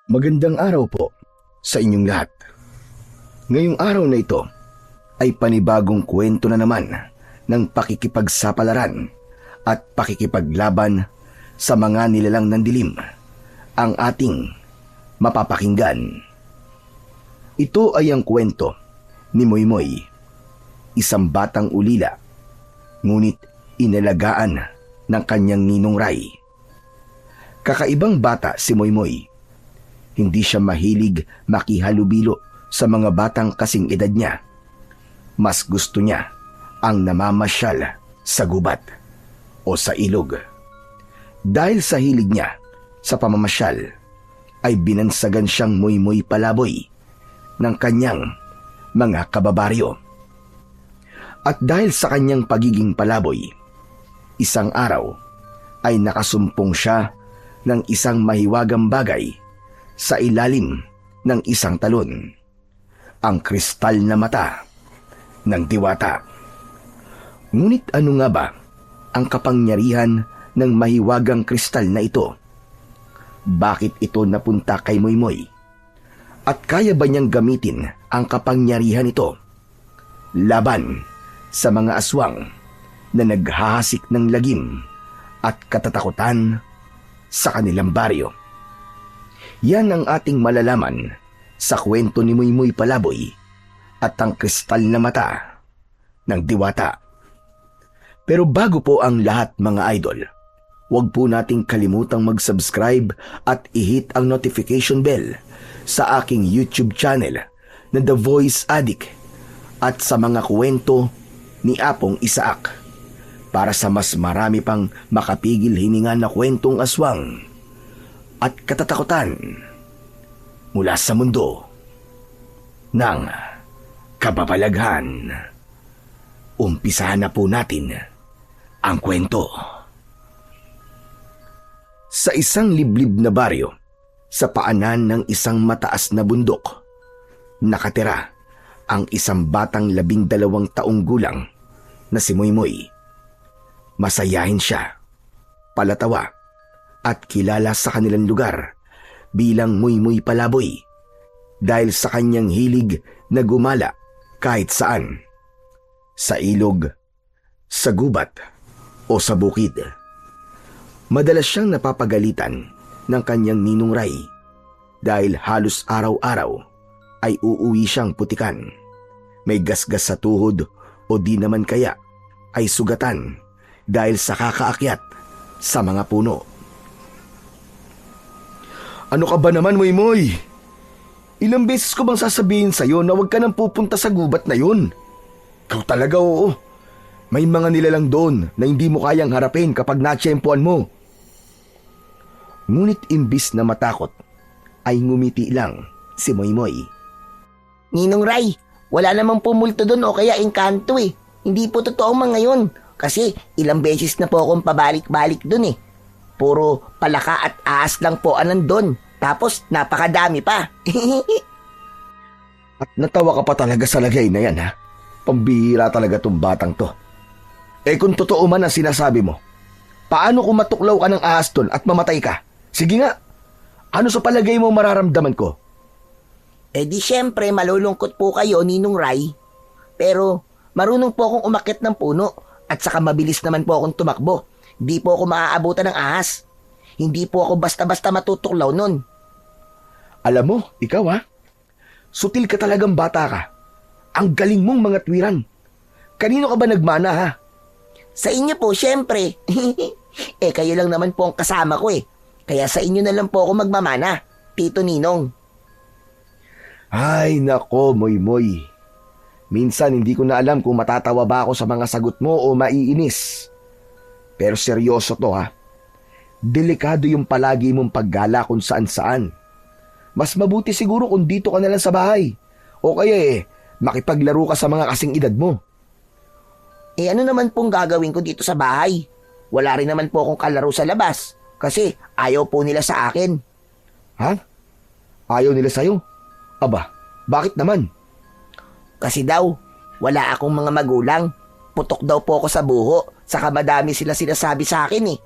Magandang araw po sa inyong lahat. Ngayong araw na ito ay panibagong kwento na naman ng pakikipagsapalaran at pakikipaglaban sa mga nilalang ng dilim ang ating mapapakinggan. Ito ay ang kwento ni Moymoy, isang batang ulila, ngunit inalagaan ng kanyang ninong Ray. Kakaibang bata si Moymoy. Hindi siya mahilig makihalubilo sa mga batang kasing edad niya. Mas gusto niya ang namamasyal sa gubat o sa ilog. Dahil sa hilig niya sa pamamasyal, ay binansagan siyang Moymoy Palaboy ng kanyang mga kababaryo. At dahil sa kanyang pagiging palaboy, isang araw ay nakasumpong siya ng isang mahiwagang bagay sa ilalim ng isang talon, ang kristal na mata ng diwata. Ngunit ano nga ba ang kapangyarihan ng mahiwagang kristal na ito? Bakit ito napunta kay Moymoy? At kaya ba niyang gamitin ang kapangyarihan ito laban sa mga aswang na naghahasik ng lagim at katatakutan sa kanilang baryo? Yan ang ating malalaman sa kwento ni Moymoy Palaboy at ang kristal na mata ng diwata. Pero bago po ang lahat mga idol, huwag po nating kalimutang mag-subscribe at i-hit ang notification bell sa aking YouTube channel na The Voice Addict at sa mga kwento ni Apong Isaac para sa mas marami pang makapigil hininga na kwentong aswang at katatakutan mula sa mundo ng kababalaghan. Umpisahan na po natin ang kwento. Sa isang liblib na baryo, sa paanan ng isang mataas na bundok, nakatira ang isang batang 12 taong gulang na si Moymoy. Masayahin siya, palatawa, at kilala sa kanilang lugar bilang Moymoy Palaboy dahil sa kanyang hilig na gumala kahit saan, sa ilog, sa gubat o sa bukid. Madalas siyang napapagalitan ng kanyang ninong Ray dahil halos araw-araw ay uuwi siyang putikan. May gasgas sa tuhod o di naman kaya ay sugatan dahil sa kakaakyat sa mga puno. Ano ka ba naman, Moymoy? Ilang beses ko bang sasabihin sa'yo na huwag ka nang pupunta sa gubat na yun? Ikaw talaga, oo. May mga nilalang doon na hindi mo kayang harapin kapag natsyempoan mo. Ngunit imbis na matakot, ay ngumiti lang si Moymoy. Ninong Ray, wala namang pumulto doon o kaya engkanto eh. Hindi po totoo mga yun. Kasi ilang beses na po akong pabalik-balik doon eh. Puro palaka at ahas lang po ang nandun. Tapos napakadami pa. At natawa ka pa talaga sa lagay na yan, ha? Pambihira talaga tong batang to. Eh kung totoo man ang sinasabi mo, paano kung matuklaw ka ng ahas doon at mamatay ka? Sige nga, ano sa palagay mo mararamdaman ko? Eh di syempre malulungkot po kayo, Ninong Ray. Pero marunong po akong umakyat ng puno at saka mabilis naman po akong tumakbo. Di po ako maaabutan ng ahas. Hindi po ako basta-basta matutuklaw nun. Alam mo, ikaw ha? Sutil ka talagang bata ka. Ang galing mong mga tuwiran. Kanino ka ba nagmana ha? Sa inyo po, syempre. Eh kayo lang naman po ang kasama ko eh. Kaya sa inyo na lang po ako magmamana, Tito Ninong. Ay nako, Moymoy. Minsan hindi ko na alam kung matatawa ba ako sa mga sagot mo o maiinis. Pero seryoso to ha. Delikado yung palagi mong paggala kung saan-saan. Mas mabuti siguro kung dito ka na lang sa bahay. O kaya makipaglaro ka sa mga kasing edad mo. Eh ano naman pong gagawin ko dito sa bahay? Wala rin naman po akong kalaro sa labas. Kasi ayaw po nila sa akin. Ha? Ayaw nila sa'yo? Aba, bakit naman? Kasi daw, wala akong mga magulang. Putok daw po ako sa buho. Saka madami sila sinasabi sa akin eh.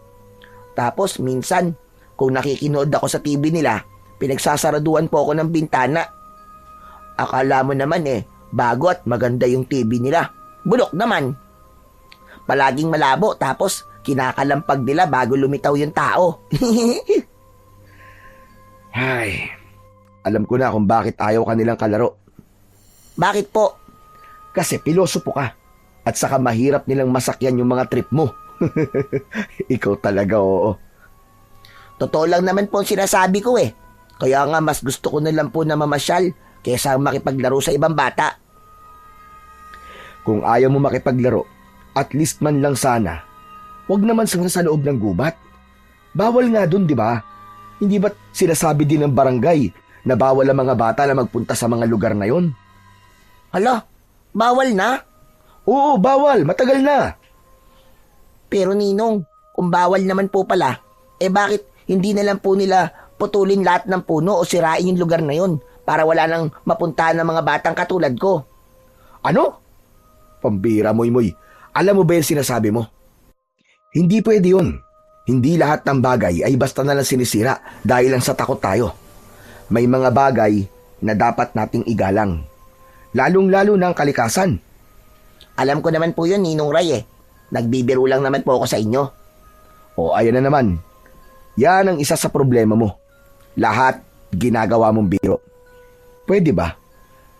Tapos minsan, kung nakikinood ako sa TV nila, Pinagsasaraduan po ako ng bintana. Akala mo naman bago at maganda yung TV nila. Bulok naman. Palaging malabo tapos kinakalampag nila bago lumitaw yung tao. Ay, alam ko na kung bakit ayaw ka nilang kalaro. Bakit po? Kasi pilosopo ka. At saka mahirap nilang masakyan yung mga trip mo. Ikaw talaga, oo. Totoo lang naman po ang sinasabi ko Kaya nga mas gusto ko na lang po na mamasyal kaysa makipaglaro sa ibang bata. Kung ayaw mo makipaglaro, at least man lang sana, wag naman sa loob ng gubat. Bawal nga dun, di ba? Hindi ba't sinasabi din ng barangay na bawal ang mga bata na magpunta sa mga lugar na yon? Hala, bawal na? Oo, bawal. Matagal na. Pero Ninong, kung bawal naman po pala, bakit hindi na lang po nila putulin lahat ng puno o sirain yung lugar na yon para wala nang mapuntahan ng mga batang katulad ko? Ano? Pambira, Moy. Alam mo ba yung sinasabi mo? Hindi pwede yun. Hindi lahat ng bagay ay basta na lang sinisira dahil lang sa takot tayo. May mga bagay na dapat nating igalang. Lalong-lalo na ang kalikasan. Alam ko naman po yun, Ninong Ray Nagbibiro lang naman po ako sa inyo. O ayan na naman. Yan ang isa sa problema mo. Lahat ginagawa mong biro. Pwede ba?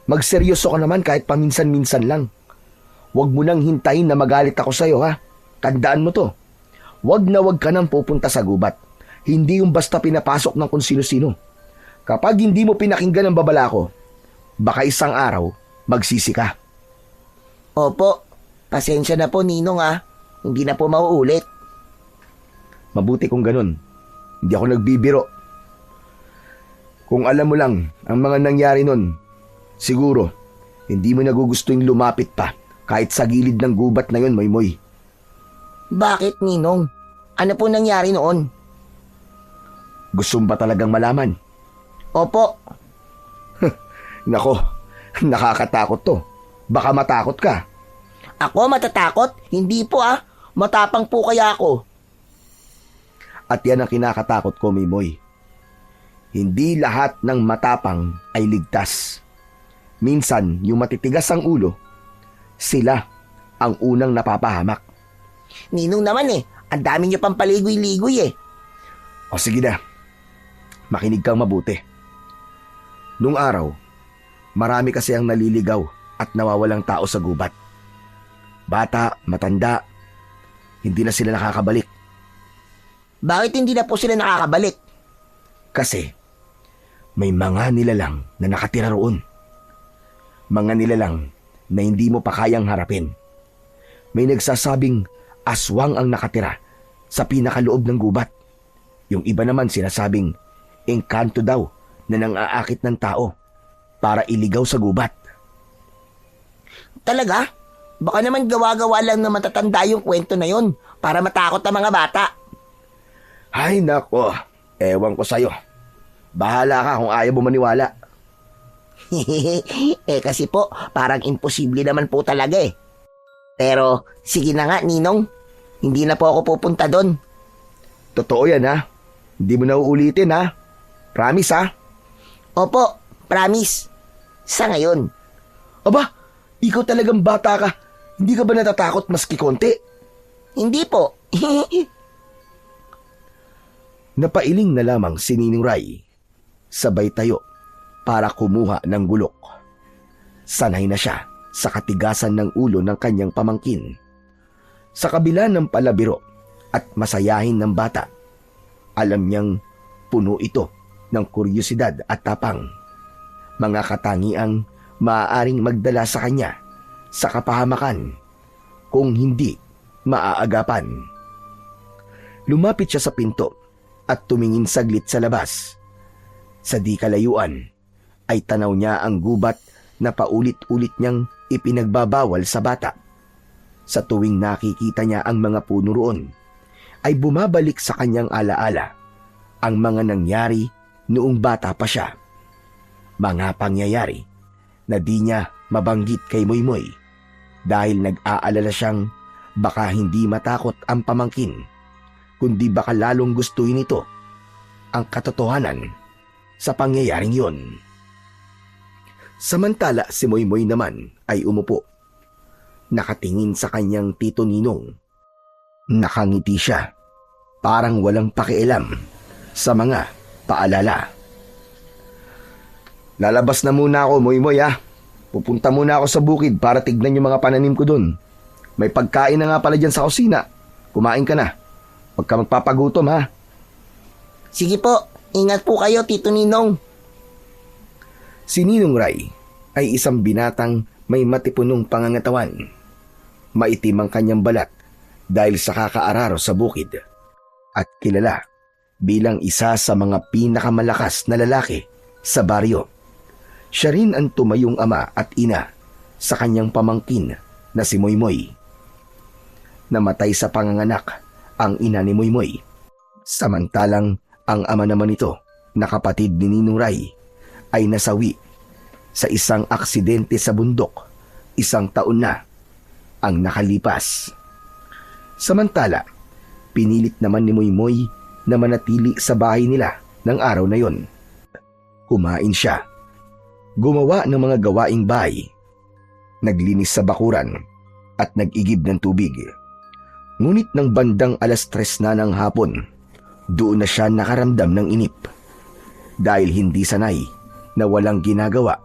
Magseryoso ka naman kahit paminsan-minsan lang. Huwag mo nang hintayin na magalit ako sa'yo, ha? Tandaan mo to. Huwag na huwag ka nang pupunta sa gubat. Hindi yung basta pinapasok ng kung sino-sino. Kapag hindi mo pinakinggan ang babala ko, baka isang araw magsisi ka. Opo, pasensya na po Ninong Hindi na po mauulit. Mabuti kung ganun. Hindi ako nagbibiro. Kung alam mo lang ang mga nangyari nun, siguro hindi mo nagugusto yung lumapit pa kahit sa gilid ng gubat na yun, Moy. Bakit, Ninong? Ano po nangyari noon? Gusto mo ba talagang malaman? Opo. Nako, nakakatakot to. Baka matakot ka. Ako matatakot? Hindi po Matapang po kaya ako. At yan ang kinakatakot ko, Mimoy. Hindi lahat ng matapang ay ligtas. Minsan, yung matitigas ang ulo, sila ang unang napapahamak. Ninong naman ang dami niyo pang paligoy-ligoy O sige na, makinig kang mabuti. Nung araw, marami kasi ang naliligaw at nawawalang tao sa gubat. Bata, matanda, hindi na sila nakakabalik. Bakit hindi na po sila nakakabalik? Kasi may mga nilalang na nakatira roon. Mga nilalang na hindi mo pa kayang harapin. May nagsasabing aswang ang nakatira sa pinakaloob ng gubat. Yung iba naman sinasabing engkanto daw na nang-aakit ng tao para iligaw sa gubat. Talaga? Baka naman gawa-gawa lang na matatanda yung kwento na yon para matakot ang mga bata. Ay nako, ewan ko sa'yo. Bahala ka kung ayaw mo maniwala. Kasi po, parang imposible naman po talaga Pero, sige na nga, Ninong. Hindi na po ako pupunta doon. Totoo yan, ha? Hindi mo na uulitin, ha? Promise, ha? Opo, promise. Sa ngayon. Aba, ikaw talagang bata ka. Hindi ka ba natatakot maski konti? Hindi po. Napailing na lamang si Ninong Ray. Sabay tayo para kumuha ng gulok. Sanay na siya sa katigasan ng ulo ng kanyang pamangkin. Sa kabila ng palabiro at masayahin ng bata, alam niyang puno ito ng kuryosidad at tapang. Mga katangiang maaaring magdala sa kanya sa kapahamakan kung hindi maaagapan. Lumapit siya sa pinto at tumingin saglit sa labas. Sa di kalayuan ay tanaw niya ang gubat na paulit-ulit niyang ipinagbabawal sa bata. Sa tuwing nakikita niya ang mga puno roon, ay bumabalik sa kanyang alaala ang mga nangyari noong bata pa siya. Mga pangyayari na di niya mabanggit kay Moymoy dahil nag-aalala siyang baka hindi matakot ang pamangkin, kundi baka lalong gustuhin ito ang katotohanan sa pangyayaring yon. Samantala si Moymoy naman ay umupo. Nakatingin sa kanyang Tito Ninong. Nakangiti siya, parang walang pakialam sa mga paalala. Lalabas na muna ako, Moymoy ha. Pupunta muna ako sa bukid para tignan yung mga pananim ko dun. May pagkain na nga pala dyan sa kusina. Kumain ka na. Huwag ka magpapagutom ha. Sige po, ingat po kayo, Tito Ninong. Si Ninong Ray ay isang binatang may matipunong pangangatawan. Maitim ang kanyang balat dahil sa kakaararo sa bukid. At kilala bilang isa sa mga pinakamalakas na lalaki sa baryo. Siya rin ang tumayong ama at ina sa kanyang pamangkin na si Moymoy. Namatay sa panganganak ang ina ni Moymoy. Samantalang ang ama naman nito na kapatid ni Ninong Ray ay nasawi sa isang aksidente sa bundok 1 taon na ang nakalipas. Samantala, pinilit naman ni Moymoy na manatili sa bahay nila ng araw na yon. Kumain siya. Gumawa ng mga gawaing bahay. Naglinis sa bakuran at nag-igib ng tubig. Ngunit ng bandang 3:00 na ng hapon, doon na siya nakaramdam ng inip. Dahil hindi sanay na walang ginagawa,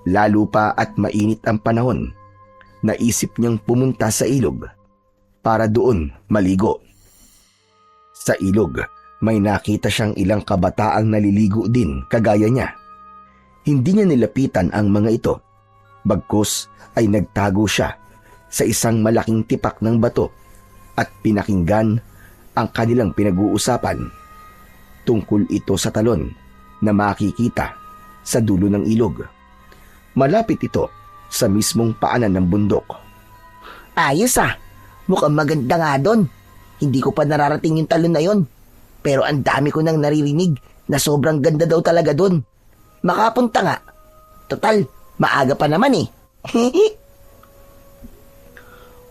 lalo pa at mainit ang panahon, naisip niyang pumunta sa ilog para doon maligo. Sa ilog, may nakita siyang ilang kabataang naliligo din kagaya niya. Hindi niya nilapitan ang mga ito, bagkus ay nagtago siya sa isang malaking tipak ng bato at pinakinggan ang kanilang pinag-uusapan. Tungkol ito sa talon na makikita sa dulo ng ilog. Malapit ito sa mismong paanan ng bundok. Ayos ah, mukhang maganda nga doon. Hindi ko pa nararating yung talon na yon. Pero ang dami ko nang naririnig na sobrang ganda daw talaga doon. Makapunta nga. Total, maaga pa naman eh.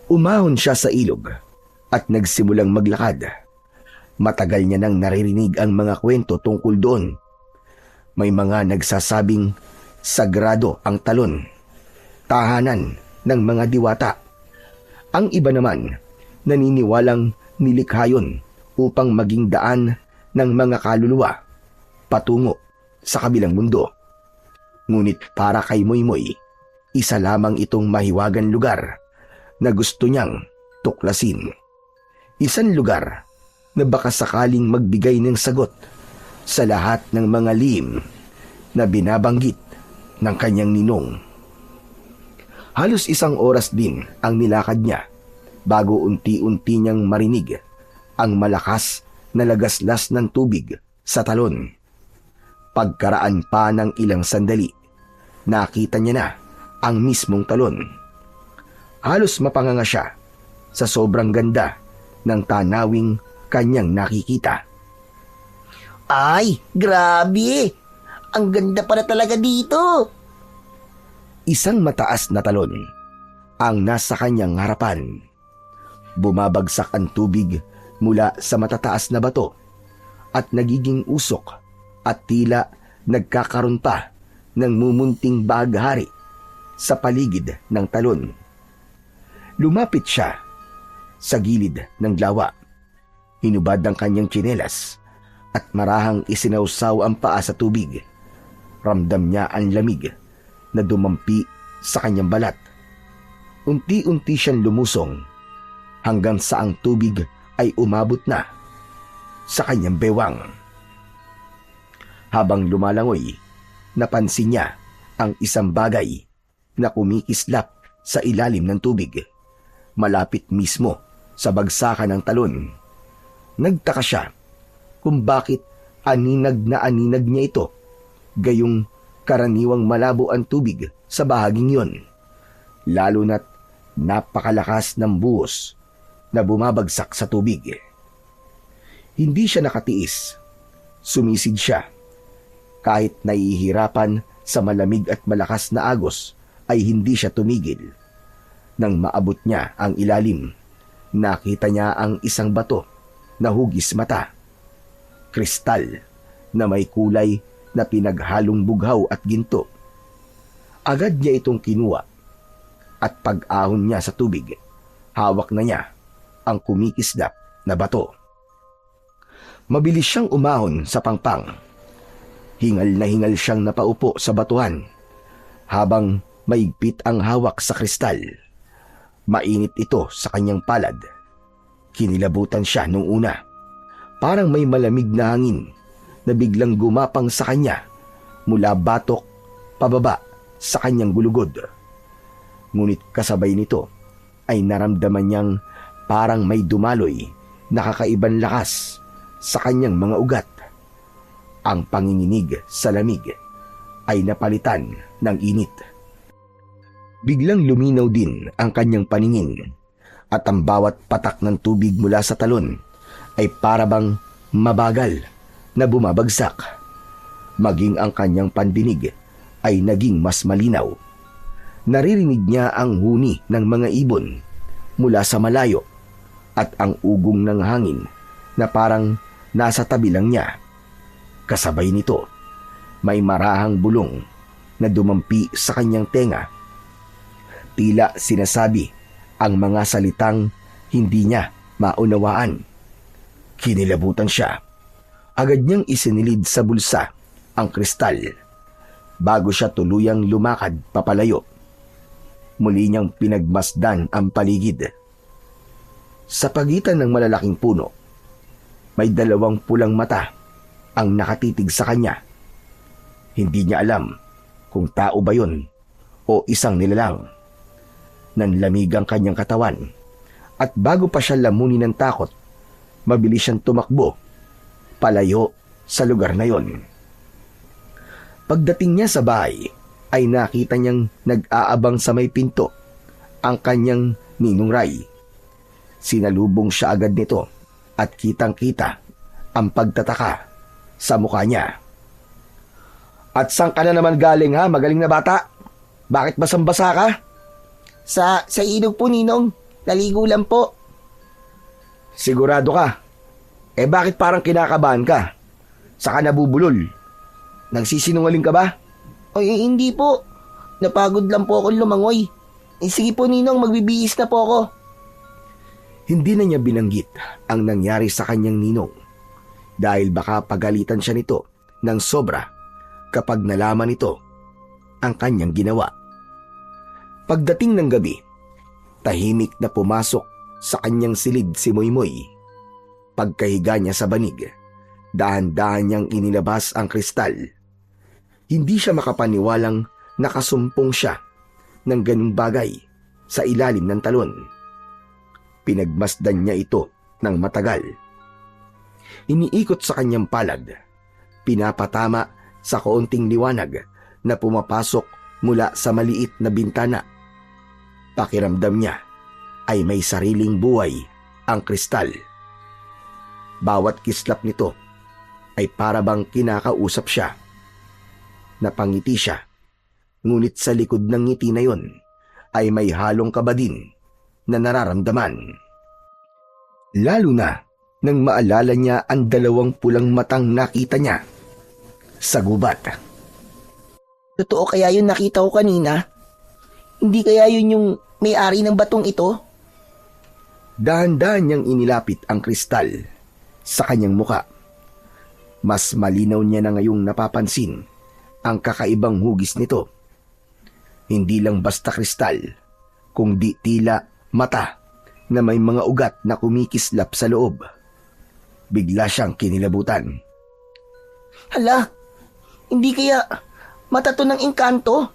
Umahon siya sa ilog at nagsimulang maglakad. Matagal niya nang naririnig ang mga kwento tungkol doon. May mga nagsasabing sagrado ang talon, tahanan ng mga diwata. Ang iba naman naniniwalang nilikha yun upang maging daan ng mga kaluluwa patungo sa kabilang mundo. Ngunit para kay Moymoy, isa lamang itong mahiwagang lugar na gusto niyang tuklasin. Isang lugar na baka sakaling magbigay ng sagot sa lahat ng mga lihim na binabanggit ng kanyang ninong. Halos 1 oras din ang nilakad niya bago unti-unti niyang marinig ang malakas na lagaslas ng tubig sa talon. Pagkaraan pa ng ilang sandali, nakita niya na ang mismong talon. Halos mapanganga siya sa sobrang ganda ng tanawing kanyang nakikita. Ay, grabe! Ang ganda pala talaga dito! Isang mataas na talon ang nasa kanyang harapan. Bumabagsak ang tubig mula sa matataas na bato at nagiging usok at tila nagkakaroon pa ng mumunting baghari sa paligid ng talon. Lumapit siya sa gilid ng lawa. Hinubad ang kanyang tsinelas at marahang isinawsaw ang paa sa tubig. Ramdam niya ang lamig na dumampi sa kanyang balat. Unti-unti siyang lumusong hanggang sa ang tubig ay umabot na sa kanyang bewang. Habang lumalangoy, napansin niya ang isang bagay na kumikislap sa ilalim ng tubig, malapit mismo sa bagsakan ng talon. Nagtaka siya kung bakit aninag na aninag niya ito, gayong karaniwang malabo ang tubig sa bahaging yon, lalo na't napakalakas ng buhos na bumabagsak sa tubig. Hindi siya nakatiis. Sumisid siya. Kahit nahihirapan sa malamig at malakas na agos, ay hindi siya tumigil. Nang maabot niya ang ilalim, nakita niya ang isang bato na hugis mata. Kristal na may kulay na pinaghalong bughaw at ginto. Agad niya itong kinuha at pag-ahon niya sa tubig, hawak na niya ang kumikislap na bato. Mabilis siyang umahon sa pangpang. Hingal na hingal siyang napaupo sa batuhan habang maigpit ang hawak sa kristal. Mainit ito sa kanyang palad. Kinilabutan siya nung una. Parang may malamig na hangin na biglang gumapang sa kanya mula batok pababa sa kanyang gulugod. Ngunit kasabay nito ay naramdaman niyang parang may dumaloy na kakaibang lakas sa kanyang mga ugat. Ang panginginig sa lamig ay napalitan ng init. Biglang luminaw din ang kanyang paningin at ang bawat patak ng tubig mula sa talon ay parabang mabagal na bumabagsak. Maging ang kanyang pandinig ay naging mas malinaw. Naririnig niya ang huni ng mga ibon mula sa malayo at ang ugong ng hangin na parang nasa tabi lang niya. Kasabay nito, may marahang bulong na dumampi sa kanyang tenga. Tila sinasabi ang mga salitang hindi niya maunawaan. Kinilabutan siya. Agad niyang isinilid sa bulsa ang kristal bago siya tuluyang lumakad papalayo. Muli niyang pinagmasdan ang paligid. Sa pagitan ng malalaking puno, may dalawang pulang mata ang nakatitig sa kanya. Hindi niya alam kung tao ba yun o isang nilalang. Nanlamig ang kanyang katawan at bago pa siya lamunin ng takot, mabilis siyang tumakbo palayo sa lugar na yon. Pagdating niya sa bahay, ay nakita niyang nag-aabang sa may pinto ang kanyang ninong Ray. Sinalubong siya agad nito at kitang-kita ang pagtataka sa mukha niya. At saan ka na naman galing ha, magaling na bata? Bakit basang-basa ka? Sa ilog po, Ninong. Naligo lang po. Sigurado ka? Bakit parang kinakabahan ka? Saka nabubulol? Nagsisinungaling ka ba? Ay, hindi po. Napagod lang po ako lumangoy. Sige po, Ninong, magbibihis na po ako. Hindi na niya binanggit ang nangyari sa kanyang ninong dahil baka pagalitan siya nito ng sobra kapag nalaman nito ang kanyang ginawa. Pagdating ng gabi, tahimik na pumasok sa kanyang silid si Moymoy. Pagkahiga niya sa banig, dahan-dahan niyang inilabas ang kristal. Hindi siya makapaniwalang nakasumpong siya ng ganung bagay sa ilalim ng talon. Pinagmasdan niya ito ng matagal. Iniikot sa kanyang palad, pinapatama sa kaunting liwanag na pumapasok mula sa maliit na bintana. Pakiramdam niya ay may sariling buhay ang kristal. Bawat kislap nito ay parabang kinakausap siya. Napangiti siya, ngunit sa likod ng ngiti na yon ay may halong kaba din na nararamdaman. Lalo na nang maalala niya ang dalawang pulang matang nakita niya sa gubat. Totoo kaya yun nakita ko kanina? Hindi kaya yun yung may-ari ng batong ito? Dahan-dahan niyang inilapit ang kristal sa kanyang muka. Mas malinaw niya na ngayong napapansin ang kakaibang hugis nito. Hindi lang basta kristal, kundi tila mata na may mga ugat na kumikislap sa loob. Bigla siyang kinilabutan. Hala, hindi kaya mata to ng engkanto?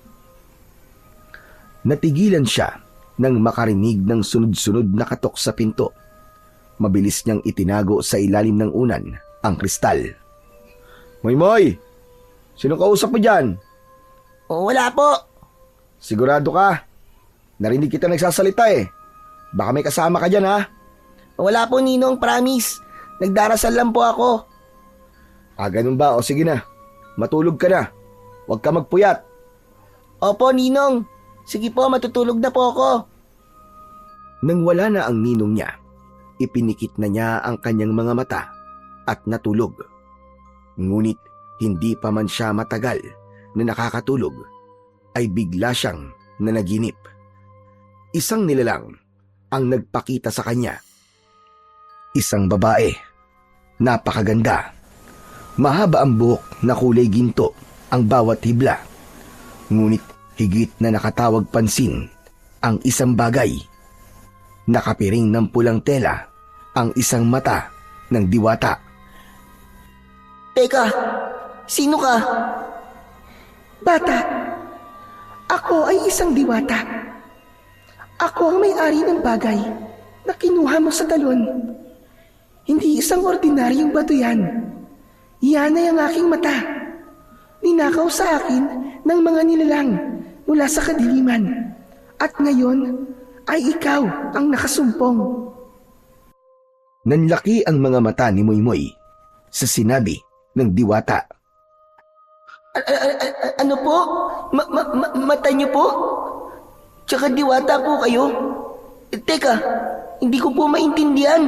Natigilan siya nang makarinig ng sunod-sunod na katok sa pinto. Mabilis niyang itinago sa ilalim ng unan ang kristal. Moy! Sinong kausap mo dyan? Wala po. Sigurado ka? Narinig kita nagsasalita eh. Baka may kasama ka dyan ha? Wala po, Ninong, promise. Nagdarasal lang po ako. Ganun ba? O sige na. Matulog ka na. Huwag ka magpuyat. Opo, Ninong. Sige po, matutulog na po ako. Nang wala na ang ninong niya, ipinikit na niya ang kanyang mga mata at natulog. Ngunit hindi pa man siya matagal na nakakatulog, ay bigla siyang nanaginip. Isang nilalang ang nagpakita sa kanya. Isang babae, napakaganda. Mahaba ang buhok na kulay ginto ang bawat hibla. Ngunit higit na nakatawag pansin ang isang bagay. Nakapiring ng pulang tela ang isang mata ng diwata. Teka, sino ka? Bata, ako ay isang diwata. Ako ang may-ari ng bagay na kinuha mo sa talon. Hindi isang ordinaryong bato yan. Yan ay ang aking mata. Ninakaw sa akin ng mga nilalang mula sa kadiliman. At ngayon ay ikaw ang nakasumpong. Nanlaki ang mga mata ni Moymoy sa sinabi ng diwata. Ano po? Mata niyo po? Tsaka diwata po kayo? Teka, hindi ko po maintindihan.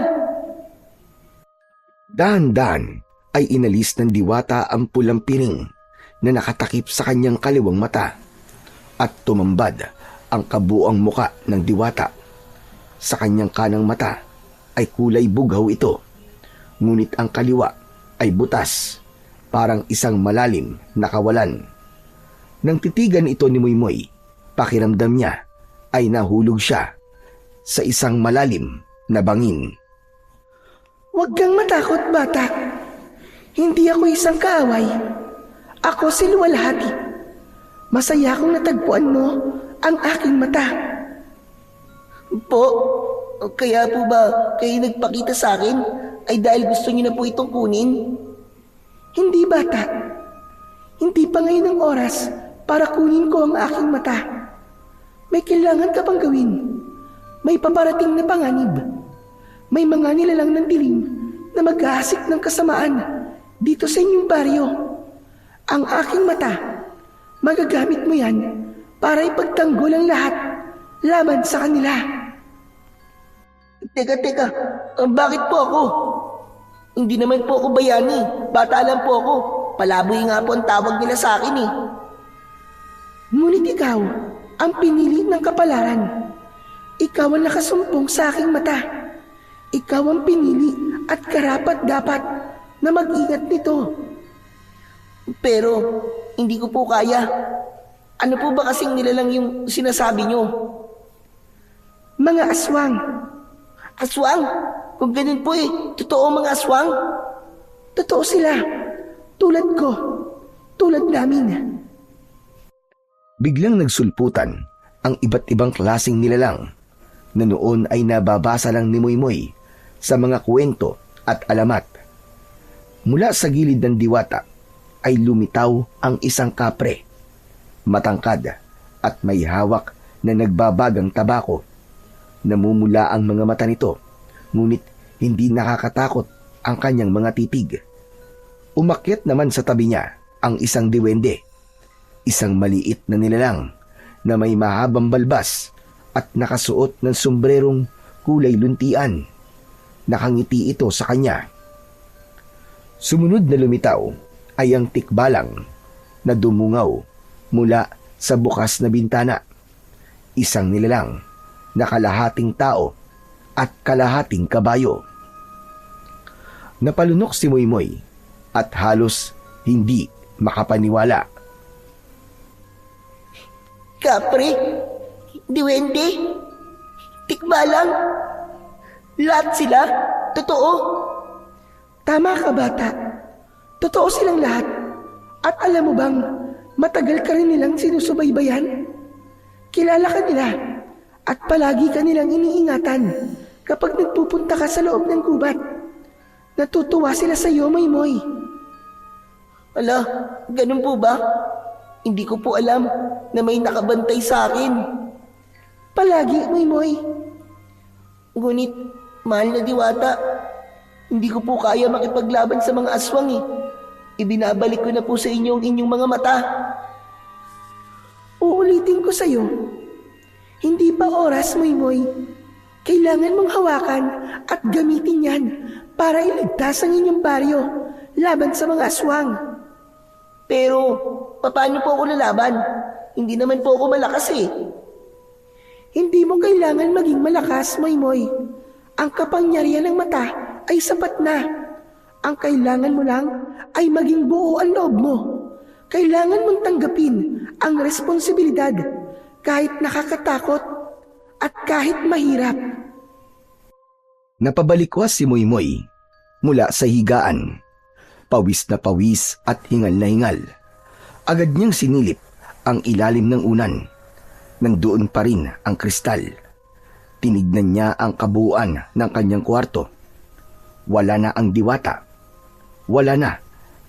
Dahan-dahan ay inalis ng diwata ang pulang piring na nakatakip sa kanyang kaliwang mata at tumambad ang kabuang muka ng diwata. Sa kanyang kanang mata ay kulay bughaw ito, ngunit ang kaliwa ay butas, parang isang malalim na kawalan. Nang titigan ito ni Moymoy, pakiramdam niya ay nahulog siya sa isang malalim na bangin. Huwag kang matakot, bata. Hindi ako isang kaaway. Ako si Luwalhati. Masaya akong natagpuan mo ang aking mata. Po, kaya po ba kayo nagpakita sa akin ay dahil gusto niyo na po itong kunin? Hindi, bata. Hindi pa ngayon ang oras para kunin ko ang aking mata. May kailangan ka pang gawin. May paparating na panganib. May mga nilalang ng dilim na mag-aasik ng kasamaan dito sa inyong baryo. Ang aking mata, magagamit mo yan para ipagtanggol ang lahat laban sa kanila. Teka, bakit po ako? Hindi naman po ako bayani. Bata lang po ako. Palaboy nga po ang tawag nila sa akin eh. Ngunit ikaw ang pinili ng kapalaran. Ikaw ang nakasumpong sa aking mata. Ikaw ang pinili at karapat-dapat na mag-ingat nito. Pero hindi ko po kaya. Ano po ba kasing nilalang yung sinasabi nyo? Mga aswang. Aswang? Kung ganun po totoo mga aswang? Totoo sila. Tulad ko. Tulad namin. Biglang nagsulputan ang iba't ibang klaseng nilalang na noon ay nababasa lang ni Moymoy sa mga kwento at alamat. Mula sa gilid ng diwata ay lumitaw ang isang kapre, matangkad at may hawak na nagbabagang tabako. Namumula ang mga mata nito, ngunit hindi nakakatakot ang kanyang mga titig. Umakyat naman sa tabi niya ang isang diwende, isang maliit na nilalang na may mahabang balbas at nakasuot ng sombrerong kulay luntian. Nakangiti ito sa kanya. Sumunod na lumitaw ay ang tikbalang na dumungaw mula sa bukas na bintana. Isang nilalang na kalahating tao at kalahating kabayo. Napalunok si Moymoy at halos hindi makapaniwala. Kapre? Diwende? Tikbalang? Lahat sila? Totoo? Tama ka, bata. Totoo silang lahat. At alam mo bang matagal ka rin nilang sinusubaybayan? Kilala ka nila at palagi ka nilang iniingatan kapag nagpupunta ka sa loob ng gubat. Natutuwa sila sa iyo, Moymoy. Ala, ganun po ba? Hindi ko po alam na may nakabantay sa akin. Palagi, Moymoy. Ngunit, mahal na diwata, hindi ko po kaya makipaglaban sa mga aswang eh. Ibinabalik ko na po sa inyo ang inyong mga mata. Uulitin ko sa iyo. Hindi pa oras, Moymoy. Kailangan mong hawakan at gamitin yan para iligtas ang inyong baryo laban sa mga aswang. Pero, paano po ako lalaban? Hindi naman po ako malakas eh. Hindi mo kailangan maging malakas, Moy. Ang kapangyarihan ng mata ay sapat na. Ang kailangan mo lang ay maging buo ang loob mo. Kailangan mong tanggapin ang responsibilidad kahit nakakatakot at kahit mahirap. Napabalikwas si Moymoy mula sa higaan. Pawis na pawis at hingal na hingal. Agad niyang sinilip ang ilalim ng unan. Nandoon pa rin ang kristal. Tinignan niya ang kabuuan ng kanyang kwarto. Wala na ang diwata. Wala na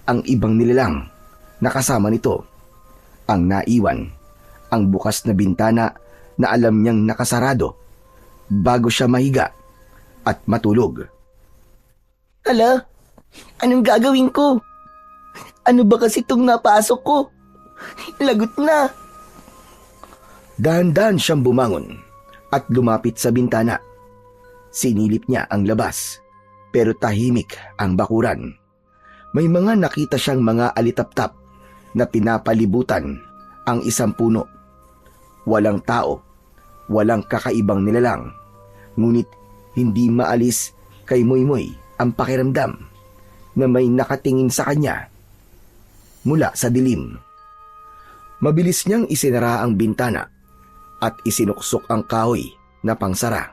ang ibang nilalang na kasama nito. Ang naiwan, ang bukas na bintana na alam niyang nakasarado bago siya mahiga at matulog. Hala, anong gagawin ko? Ano ba kasi itong napasok ko? Lagot na. Dahan-dahan siyang bumangon at lumapit sa bintana. Sinilip niya ang labas, pero tahimik ang bakuran. May mga nakita siyang mga alitaptap na pinapalibutan ang isang puno. Walang tao, walang kakaibang nilalang. Ngunit hindi maalis kay Moymoy ang pakiramdam na may nakatingin sa kanya mula sa dilim. Mabilis niyang isinara ang bintana at isinuksok ang kahoy na pangsara.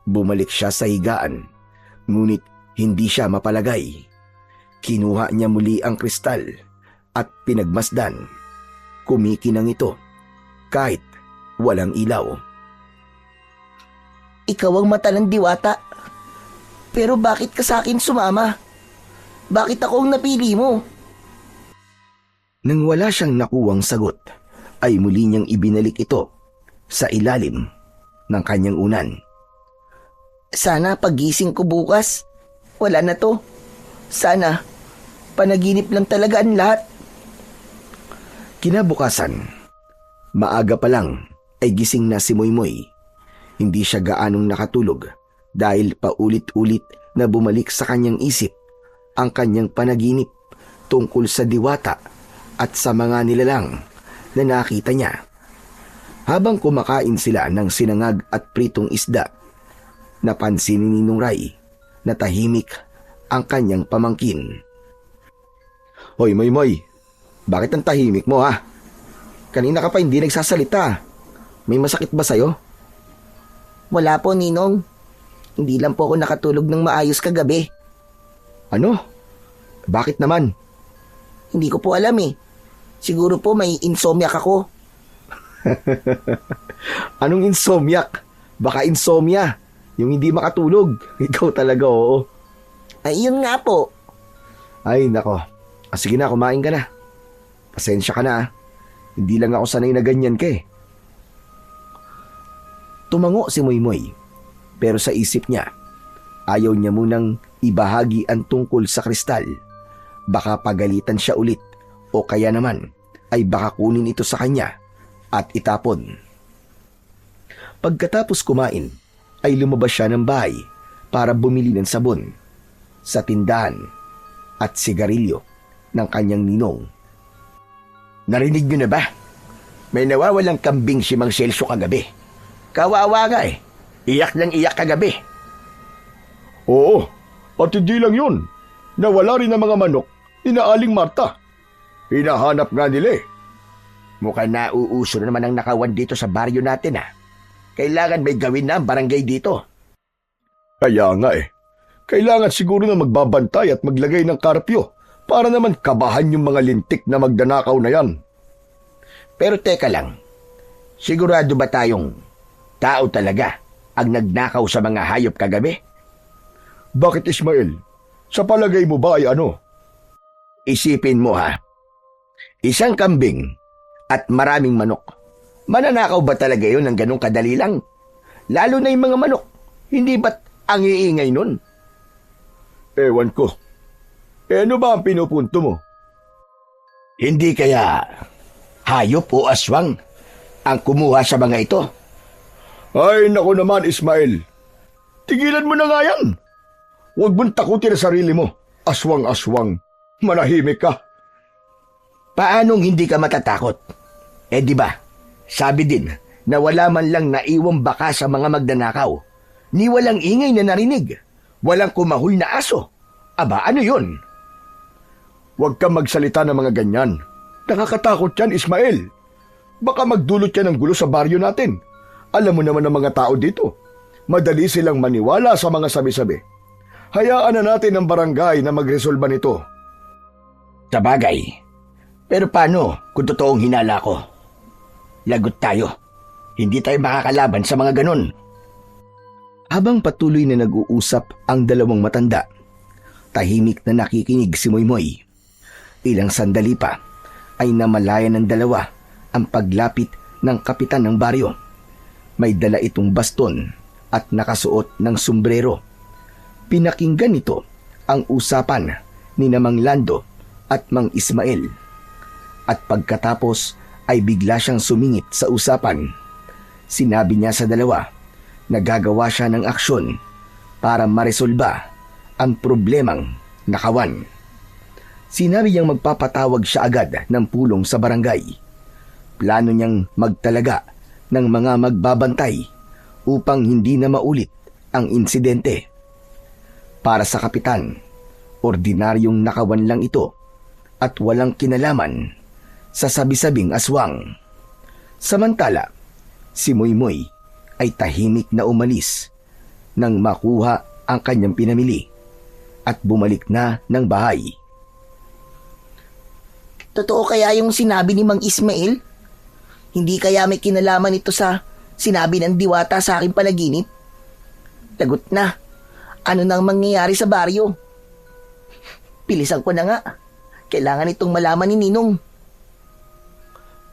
Bumalik siya sa higaan, ngunit hindi siya mapalagay. Kinuha niya muli ang kristal at pinagmasdan. Kumikinang ito kahit walang ilaw. Ikaw ang mata ng diwata. Pero bakit ka sa akin sumama? Bakit ako ang napili mo? Nang wala siyang nakuwang sagot, ay muli niyang ibinalik ito sa ilalim ng kanyang unan. Sana pagising ko bukas, wala na to. Sana, panaginip lang talaga ang lahat. Kinabukasan, maaga pa lang ay gising na si Moymoy. Hindi siya gaanong nakatulog dahil paulit-ulit na bumalik sa kanyang isip ang kanyang panaginip tungkol sa diwata at sa mga nilalang na nakita niya. Habang kumakain sila ng sinangag at pritong isda, napansin ni Ninong Ray na tahimik ang kanyang pamangkin. Hoy Moymoy, bakit ang tahimik mo ha? Kanina ka pa hindi nagsasalita. May masakit ba sa'yo? Wala po, Ninong. Hindi lang po ako nakatulog ng maayos kagabi. Ano? Bakit naman? Hindi ko po alam eh. Siguro po may insomniac ako. Anong insomniac? Baka insomnia. Yung hindi makatulog. Ikaw talaga, oo. Ay, yun nga po. Ay, nako. Sige na, kumain ka na. Pasensya ka na ah. Hindi lang ako sanay na ganyan ka eh. Tumango si Moymoy. Pero sa isip niya, ayaw niya munang ibahagi ang tungkol sa kristal. Baka pagalitan siya ulit o kaya naman ay baka kunin ito sa kanya at itapon. Pagkatapos kumain, ay lumabas siya ng bahay para bumili ng sabon sa tindahan at sigarilyo ng kanyang ninong. Narinig niyo na ba? May nawawalang kambing si Mang Celso kagabi. Kawawa nga eh. Iyak ng iyak kagabi. Oo, at hindi lang yun. Nawala rin ang mga manok ni Aling Marta. Hinahanap nga nila eh. Mukhang nauuso na naman ang nakawan dito sa baryo natin ah. Kailangan may gawin na ang barangay dito. Kaya nga eh. Kailangan siguro na magbabantay at maglagay ng karpyo para naman kabahan yung mga lintik na magdanakaw na yan. Pero teka lang, sigurado ba tayong tao talaga ang nagnakaw sa mga hayop kagabi? Bakit Ismael? Sa palagay mo ba ay ano? Isipin mo ha, isang kambing at maraming manok. Mananakaw ba talaga yun ng ganong kadali lang? Lalo na yung mga manok, hindi ba't ang iingay nun? Ewan ko. Ano ba ang pinupunto mo? Hindi kaya hayop o aswang ang kumuha sa mga ito? Ay, naku naman, Ismael. Tigilan mo na nga yan. Huwag mong takutin ang sarili mo. Aswang-aswang. Manahimik ka. Paanong hindi ka matatakot? Eh di ba, sabi din na wala man lang naiwang baka sa mga magnanakaw, ni walang ingay na narinig, walang kumahul na aso. Aba, ano yun? Huwag kang magsalita ng mga ganyan. Nakakatakot yan, Ismael. Baka magdulot yan ng gulo sa baryo natin. Alam mo naman ang mga tao dito. Madali silang maniwala sa mga sabi-sabi. Hayaan na natin ang barangay na magresolba nito. Sa bagay. Pero paano kung totoong hinala ko? Lagot tayo. Hindi tayo makakalaban sa mga ganun. Habang patuloy na nag-uusap ang dalawang matanda, tahimik na nakikinig si Moymoy. Ilang sandali pa ay namalayan ng dalawa ang paglapit ng kapitan ng baryo. May dala itong baston at nakasuot ng sombrero. Pinakinggan nito ang usapan ni Mang Lando at Mang Ismael. At pagkatapos ay bigla siyang sumingit sa usapan. Sinabi niya sa dalawa na gagawa siya ng aksyon para maresolba ang problemang nakawan. Sinabi niyang magpapatawag siya agad ng pulong sa barangay. Plano niyang magtalaga ng mga magbabantay upang hindi na maulit ang insidente. Para sa kapitan, ordinaryong nakawan lang ito at walang kinalaman sa sabi-sabing aswang. Samantala, si Moymoy ay tahimik na umalis nang makuha ang kanyang pinamili at bumalik na ng bahay. Totoo kaya yung sinabi ni Mang Ismael? Hindi kaya may kinalaman ito sa sinabi ng diwata sa aking panaginip? Lagot na. Ano nang mangyayari sa baryo? Pilisan ko na nga. Kailangan itong malaman ni Ninong.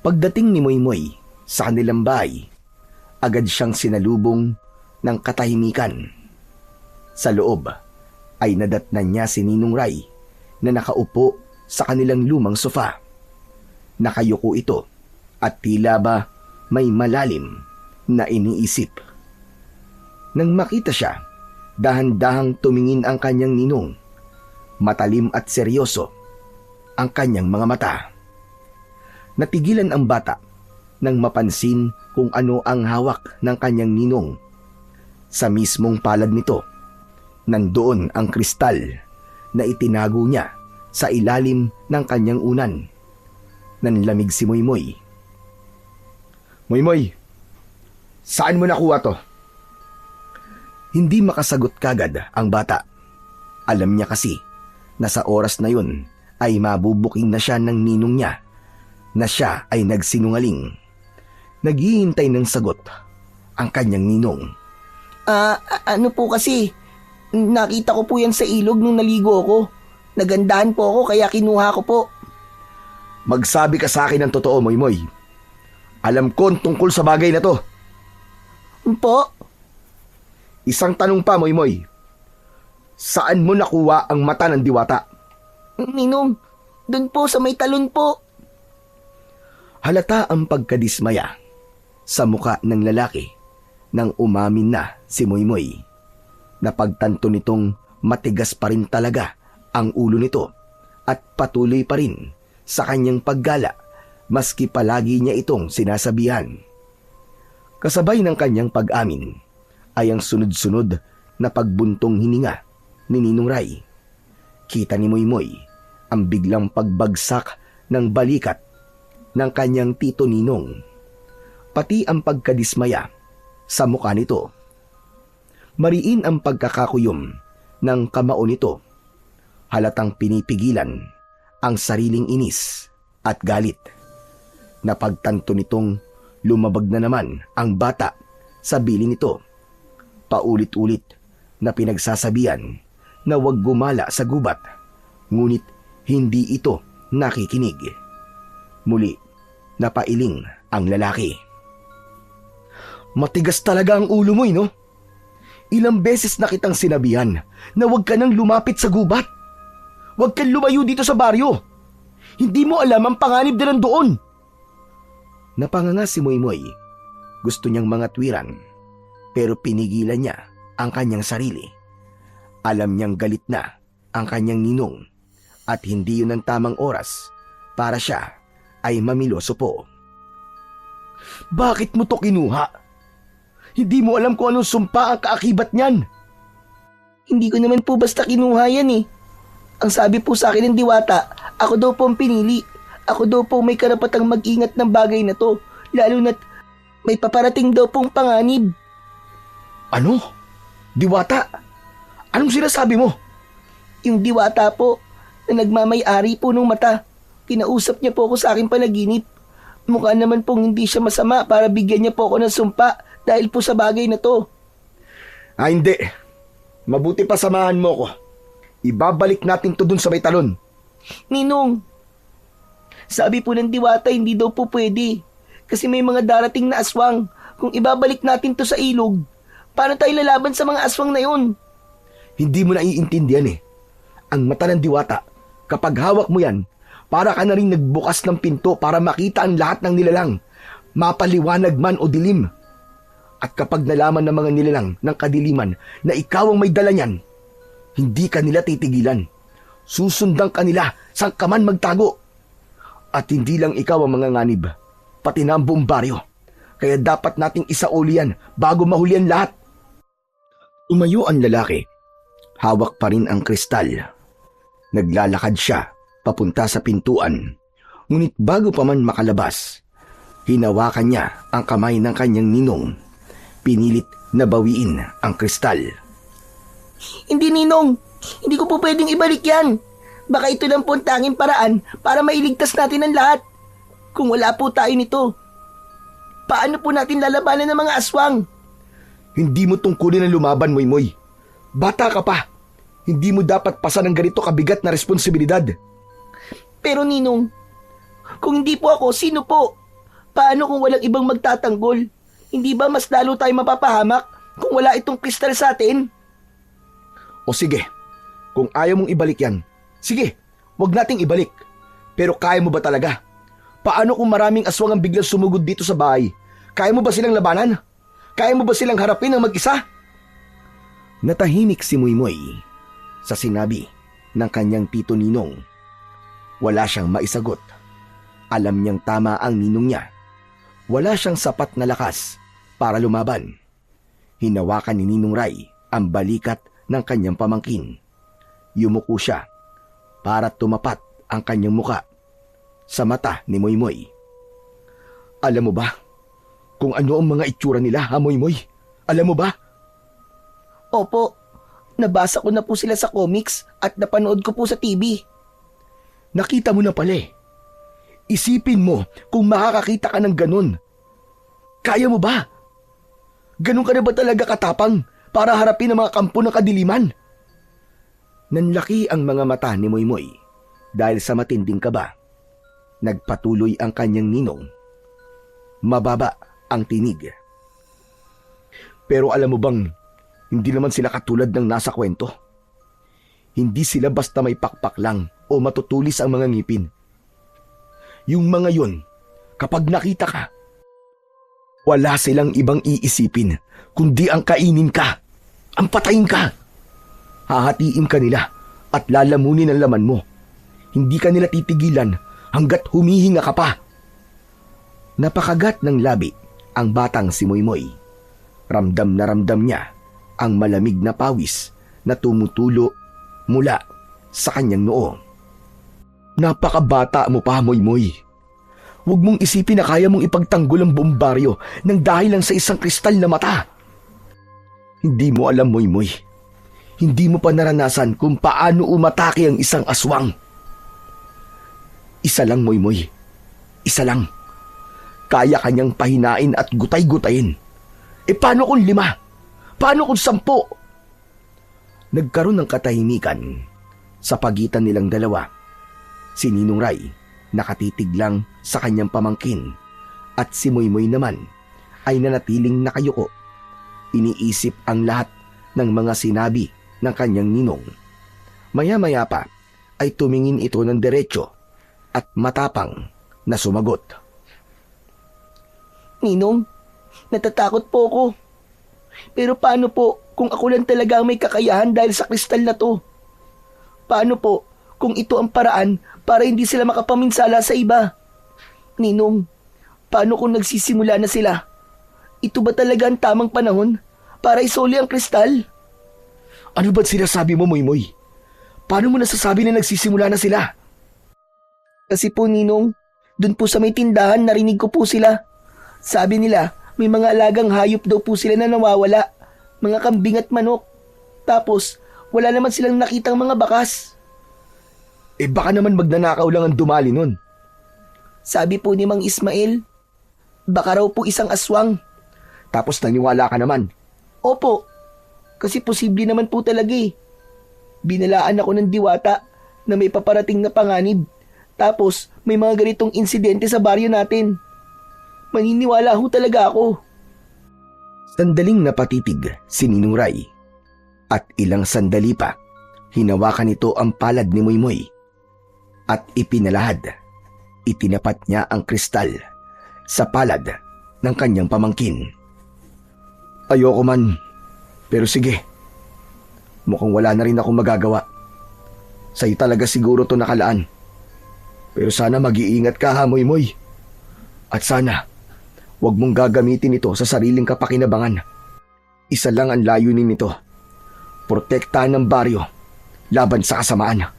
Pagdating ni Moymoy sa kanilang bahay, agad siyang sinalubong ng katahimikan. Sa loob ay nadatnan niya si Ninong Ray na nakaupo sa kanilang lumang sofa. Nakayuko ito at tila ba may malalim na iniisip. Nang makita siya, dahan-dahang tumingin ang kanyang ninong. Matalim at seryoso ang kanyang mga mata. Natigilan ang bata nang mapansin kung ano ang hawak ng kanyang ninong. Sa mismong palad nito, nandoon ang kristal na itinago niya sa ilalim ng kanyang unan. Nanlamig si Moymoy. Moymoy, saan mo nakuha to? Hindi makasagot kagad ang bata. Alam niya kasi na sa oras na yun ay mabubuking na siya ng ninong niya na siya ay nagsinungaling. Naghihintay ng sagot ang kanyang ninong. Ano po kasi, nakita ko po yan sa ilog nung naligo ko. Nagandahan po ako kaya kinuha ko po. Magsabi ka sa akin ng totoo, Moymoy. Alam ko tungkol sa bagay na to. Po? Isang tanong pa, Moymoy. Saan mo nakuha ang mata ng diwata? Ninong, dun po sa may talon po. Halata ang pagkadismaya sa muka ng lalaki nang umamin na si Moymoy. Napagtanto nitong matigas pa rin talaga ang ulo nito at patuloy pa rin sa kanyang paggala maski palagi niya itong sinasabihan. Kasabay ng kanyang pag-amin ay ang sunod-sunod na pagbuntong hininga ni Ninong Ray. Kita ni Moymoy ang biglang pagbagsak ng balikat ng kanyang tito Ninong, pati ang pagkadismaya sa mukha nito. Mariin ang pagkakakuyom ng kamao nito. Halatang pinipigilan ang sariling inis at galit. Napagtanto nitong lumabag na naman ang bata sa bili nito. Paulit-ulit na pinagsasabihan na huwag gumala sa gubat, ngunit hindi ito nakikinig. Muli, napailing ang lalaki. Matigas talaga ang ulo mo, no? Ilang beses na kitang sinabihan na huwag ka nang lumapit sa gubat. Huwag kang lumayo dito sa baryo. Hindi mo alam ang panganib na nandoon. Napanganga si Moymoy. Gusto niyang mga tuwiran, pero pinigilan niya ang kanyang sarili. Alam niyang galit na ang kanyang ninong at hindi yun ang tamang oras para siya ay mamiloso po. Bakit mo to kinuha? Hindi mo alam kung anong sumpa ang kaakibat niyan. Hindi ko naman po basta kinuha yan eh. Ang sabi po sa akin ng diwata, ako daw po ang pinili. Ako daw po may karapatang mag-ingat ng bagay na to, lalo na't may paparating daw pong panganib. Ano? Diwata? Anong sinasabi mo? Yung diwata po, na nagmamay-ari po ng mata, kinausap niya po ako sa aking panaginip. Mukha naman pong hindi siya masama para bigyan niya po ako ng sumpa dahil po sa bagay na to. Hindi. Mabuti pa samahan mo ko. Ibabalik natin to dun sa may talon. Ninong, sabi po ng diwata hindi daw po pwede. Kasi may mga darating na aswang. Kung ibabalik natin to sa ilog, paano tayo lalaban sa mga aswang na yun? Hindi mo naiintindihan eh. Ang mata ng diwata, kapag hawak mo yan, para ka na rin nagbukas ng pinto para makita ang lahat ng nilalang, mapaliwanag man o dilim. At kapag nalaman ng mga nilalang ng kadiliman na ikaw ang may dala niyan, hindi ka nila titigilan. Susundan ka nila saan ka man magtago. At hindi lang ikaw ang mga nganib, pati na ang buong baryo. Kaya dapat nating isauli yan bago mahuli ang lahat. Tumayo ang lalaki. Hawak pa rin ang kristal. Naglalakad siya papunta sa pintuan. Ngunit bago pa man makalabas, hinawakan niya ang kamay ng kanyang ninong. Pinilit na bawiin ang kristal. Hindi, Ninong. Hindi ko po pwedeng ibalik yan. Baka ito lang po ang tanging paraan para mailigtas natin ang lahat. Kung wala po tayo nito, paano po natin lalabanan ng mga aswang? Hindi mo tungkulin ang lumaban, Moymoy. Bata ka pa. Hindi mo dapat pasan ng ganito kabigat na responsibilidad. Pero Ninong, kung hindi po ako, sino po? Paano kung walang ibang magtatanggol? Hindi ba mas lalo tayo mapapahamak kung wala itong kristal sa atin? O sige, kung ayaw mong ibalik yan, sige, wag nating ibalik. Pero kaya mo ba talaga? Paano kung maraming aswang ang biglang sumugod dito sa bahay? Kaya mo ba silang labanan? Kaya mo ba silang harapin ng mag-isa? Natahimik si Moymoy sa sinabi ng kanyang tito Ninong. Wala siyang maisagot. Alam niyang tama ang ninong niya. Wala siyang sapat na lakas para lumaban. Hinawakan ni Ninong Ray ang balikat ng kanyang pamangkin. Yumuko siya para tumapat ang kanyang muka sa mata ni Moymoy. Alam mo ba kung ano ang mga itsura nila, ha Moymoy? Alam mo ba? Opo, nabasa ko na po sila sa comics at napanood ko po sa TV. Nakita mo na pala eh. Isipin mo kung makakakita ka ng ganun. Kaya mo ba? Ganun ka na ba talaga katapang para harapin ang mga kampo ng kadiliman? Nanlaki ang mga mata ni Moymoy dahil sa matinding kaba. Nagpatuloy ang kanyang ninong. Mababa ang tinig. Pero alam mo bang, hindi naman sila katulad ng nasa kwento. Hindi sila basta may pakpak lang o matutulis ang mga ngipin. Yung mga yun, kapag nakita ka, wala silang ibang iisipin kundi ang kainin ka, ang patayin ka. Hahatiin ka nila at lalamunin ang laman mo. Hindi ka nila titigilan hanggat humihinga ka pa. Napakagat ng labi ang batang si Moymoy. Ramdam na ramdam niya ang malamig na pawis na tumutulo mula sa kanyang noo. Napakabata mo pa, Moymoy. Huwag mong isipin na kaya mong ipagtanggol ang buong baryo nang dahil lang sa isang kristal na mata. Hindi mo alam, Moymoy. Hindi mo pa naranasan kung paano umatake ang isang aswang. Isa lang, Moymoy. Isa lang. Kaya kanyang pahinain at gutay-gutayin. E paano kung 5? Paano kung 10? Nagkaroon ng katahimikan sa pagitan nilang dalawa. Si Ninong Ray nakatitig lang sa kanyang pamangkin at si Moymoy naman ay nanatiling nakayuko. Iniisip ang lahat ng mga sinabi ng kanyang ninong. Maya-maya pa ay tumingin ito ng diretso at matapang na sumagot. Ninong, natatakot po ako. Pero paano po kung ako lang talaga ang may kakayahan dahil sa kristal na to? Paano po kung ito ang paraan para hindi sila makapaminsala sa iba? Ninong, paano kung nagsisimula na sila? Ito ba talaga ang tamang panahon para isoli ang kristal? Ano ba't sinasabi mo, Moymoy? Paano mo nasasabi na nagsisimula na sila? Kasi po, Ninong, dun po sa may tindahan narinig ko po sila. Sabi nila, may mga alagang hayop daw po sila na nawawala. Mga kambing at manok. Tapos, wala naman silang nakitang mga bakas. Baka naman magnanakaw lang ang dumali nun. Sabi po ni Mang Ismael, baka raw po isang aswang. Tapos naniwala ka naman. Opo, kasi posible naman po talaga eh. Binalaan ako ng diwata na may paparating na panganib. Tapos may mga ganitong insidente sa baryo natin. Maniniwala ho talaga ako. Sandaling napatitig si Ninong Ray. At ilang sandali pa, hinawakan nito ang palad ni Moymoy. At ipinalahad. Itinapat niya ang kristal sa palad ng kanyang pamangkin. Ayoko man, pero sige. Mukhang wala na rin akong magagawa. Sa'yo talaga siguro to nakalaan. Pero sana mag-iingat ka ha, Moymoy. At sana, huwag mong gagamitin ito sa sariling kapakinabangan. Isa lang ang layunin nito. Protektahan ng baryo laban sa kasamaan.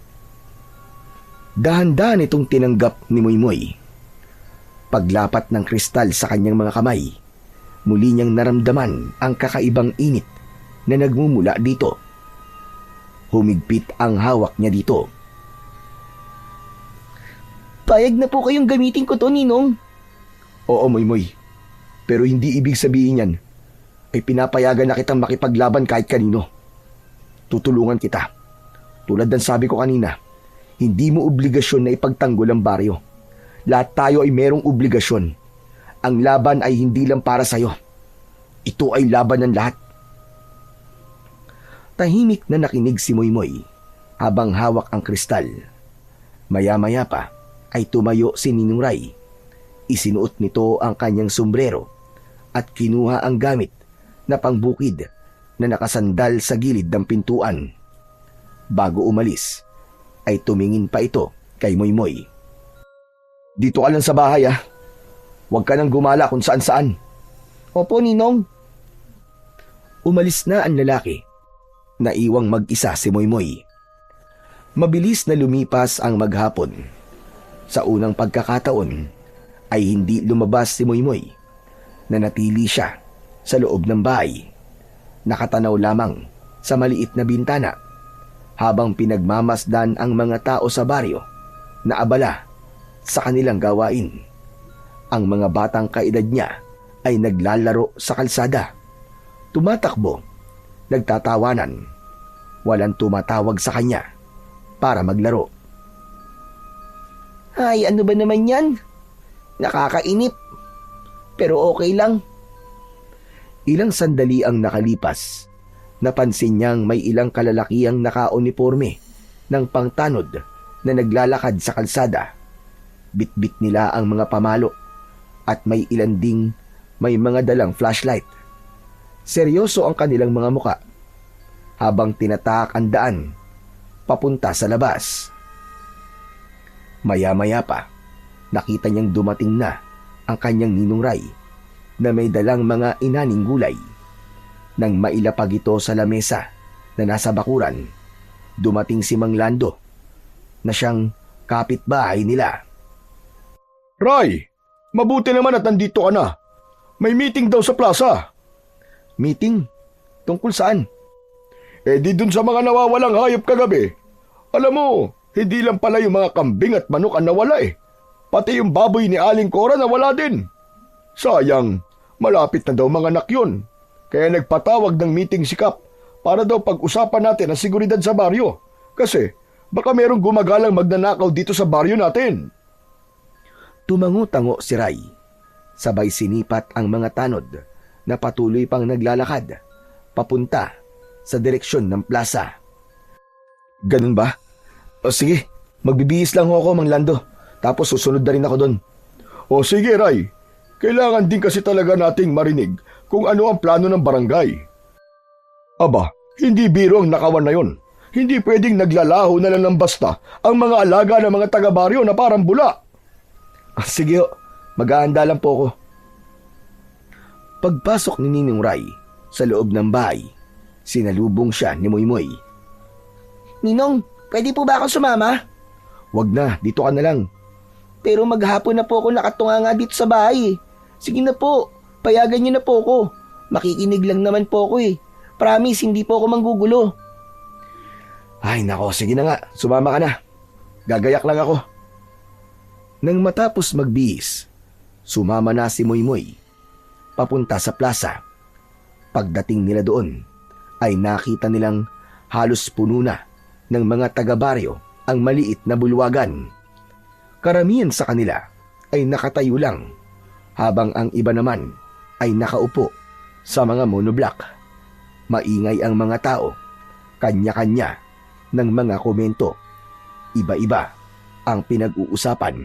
Dahan-dahan itong tinanggap ni Moymoy. Paglapat ng kristal sa kanyang mga kamay, muli niyang naramdaman ang kakaibang init na nagmumula dito. Humigpit ang hawak niya dito. Payag na po kayong gamitin ko to, Ninong. Oo, Moymoy. Pero hindi ibig sabihin yan ay pinapayagan na kitang makipaglaban kahit kanino. Tutulungan kita. Tulad ng sabi ko kanina, hindi mo obligasyon na ipagtanggol ang baryo. Lahat tayo ay merong obligasyon. Ang laban ay hindi lang para sa'yo. Ito ay laban ng lahat. Tahimik na nakinig si Moymoy habang hawak ang kristal. Maya-maya pa ay tumayo si Ninong Ray. Isinuot nito ang kanyang sombrero at kinuha ang gamit na pangbukid na nakasandal sa gilid ng pintuan. Bago umalis, ay tumingin pa ito kay Moymoy. Dito ka lang sa bahay ah. Huwag ka nang gumala kung saan-saan. Opo, Ninong. Umalis na ang lalaki. Naiwang mag-isa si Moymoy. Mabilis na lumipas ang maghapon. Sa unang pagkakataon ay hindi lumabas si Moymoy. Nanatili siya sa loob ng bahay. Nakatanaw lamang sa maliit na bintana habang pinagmamasdan ang mga tao sa baryo na abala sa kanilang gawain. Ang mga batang kaedad niya ay naglalaro sa kalsada. Tumatakbo, nagtatawanan. Walang tumatawag sa kanya para maglaro. Ay, ano ba naman yan? Nakakainip. Pero okay lang. Ilang sandali ang nakalipas. Napansin niyang may ilang kalalakihang nakauniporme ng pangtanod na naglalakad sa kalsada. Bitbit nila ang mga pamalo at may ilan ding may mga dalang flashlight. Seryoso ang kanilang mga muka habang tinataak ang daan papunta sa labas. Maya-maya pa, nakita niyang dumating na ang kanyang Ninong Ray na may dalang mga inaning gulay. Nang mailapag ito sa lamesa na nasa bakuran, dumating si Mang Lando na siyang kapitbahay nila. Ray, mabuti naman at nandito ka na. May meeting daw sa plaza. Meeting? Tungkol saan? Di dun sa mga nawawalang hayop kagabi. Alam mo, hindi lang pala yung mga kambing at manok ang nawala eh. Pati yung baboy ni Aling Cora nawala din. Sayang, malapit na daw mga anak yun. Kaya nagpatawag ng meeting si Kap para daw pag-usapan natin ang seguridad sa baryo. Kasi baka merong gumagalang magnanakaw dito sa baryo natin. Tumango-tango si Ray. Sabay sinipat ang mga tanod na patuloy pang naglalakad papunta sa direksyon ng plaza. Ganun ba? O sige, magbibihis lang ako, Mang Lando. Tapos susunod na rin ako doon. O sige, Ray. Kailangan din kasi talaga nating marinig kung ano ang plano ng barangay. Aba, hindi biro ang nakawan na yon. Hindi pwedeng naglalaho na lang ng basta ang mga alaga ng mga taga-baryo na parang bula. Sige, Mag-aanda lang po ako. Pagpasok ni Ninong Ray sa loob ng bahay, sinalubong siya ni Moymoy. Ninong, pwede po ba ako sumama? Wag na, dito ka na lang. Pero maghapon na po ako nakatunganga dito sa bahay. Sige na po, payagan niyo na po ako. Makikinig lang naman po ako eh. Promise, hindi po ako manggugulo. Ay nako, sige na nga, sumama ka na. Gagayak lang ako. Nang matapos magbihis, sumama na si Moymoy papunta sa plaza. Pagdating nila doon, ay nakita nilang halos puno na ng mga taga-baryo ang maliit na bulwagan. Karamihan sa kanila ay nakatayo lang, habang ang iba naman ay nakaupo sa mga monoblock. Maingay ang mga tao, kanya-kanya ng mga komento. Iba-iba ang pinag-uusapan.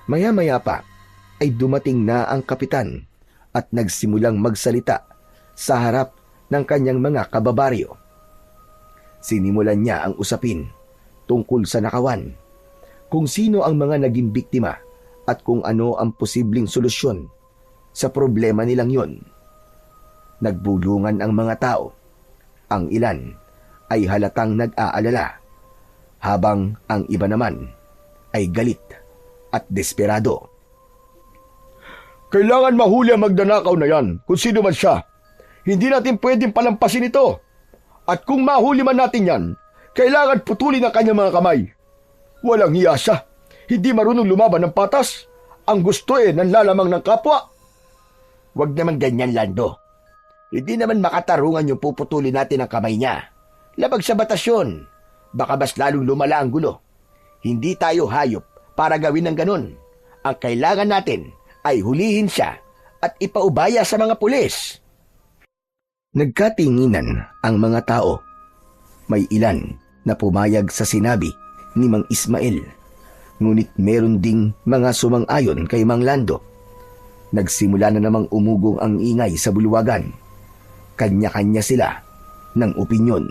Maya-maya pa ay dumating na ang kapitan at nagsimulang magsalita sa harap ng kanyang mga kababaryo. Sinimulan niya ang usapin tungkol sa nakawan, kung sino ang mga naging biktima at kung ano ang posibleng solusyon sa problema nilang yon. Nagbulungan ang mga tao. Ang ilan ay halatang nag-aalala, habang ang iba naman ay galit at desperado. Kailangan mahuli ang magnanakaw na yan, kung sino man siya. Hindi natin pwedeng palampasin ito. At kung mahuli man natin yan, kailangan putulin ang kanyang mga kamay. Walang hiya siya. Hindi marunong lumaban ng patas. Ang gusto nanlalamang ng kapwa. Huwag naman ganyan, Lando. Hindi naman makatarungan yung puputulin natin ang kamay niya. Labag sa batas yun. Baka mas lalong lumala ang gulo. Hindi tayo hayop para gawin ng ganun. Ang kailangan natin ay hulihin siya at ipaubaya sa mga pulis. Nagkatinginan ang mga tao. May ilan na pumayag sa sinabi ni Mang Ismael, ngunit meron ding mga sumang-ayon kay Mang Lando. Nagsimula na namang umugong ang ingay sa bulwagan. Kanya-kanya sila ng opinyon.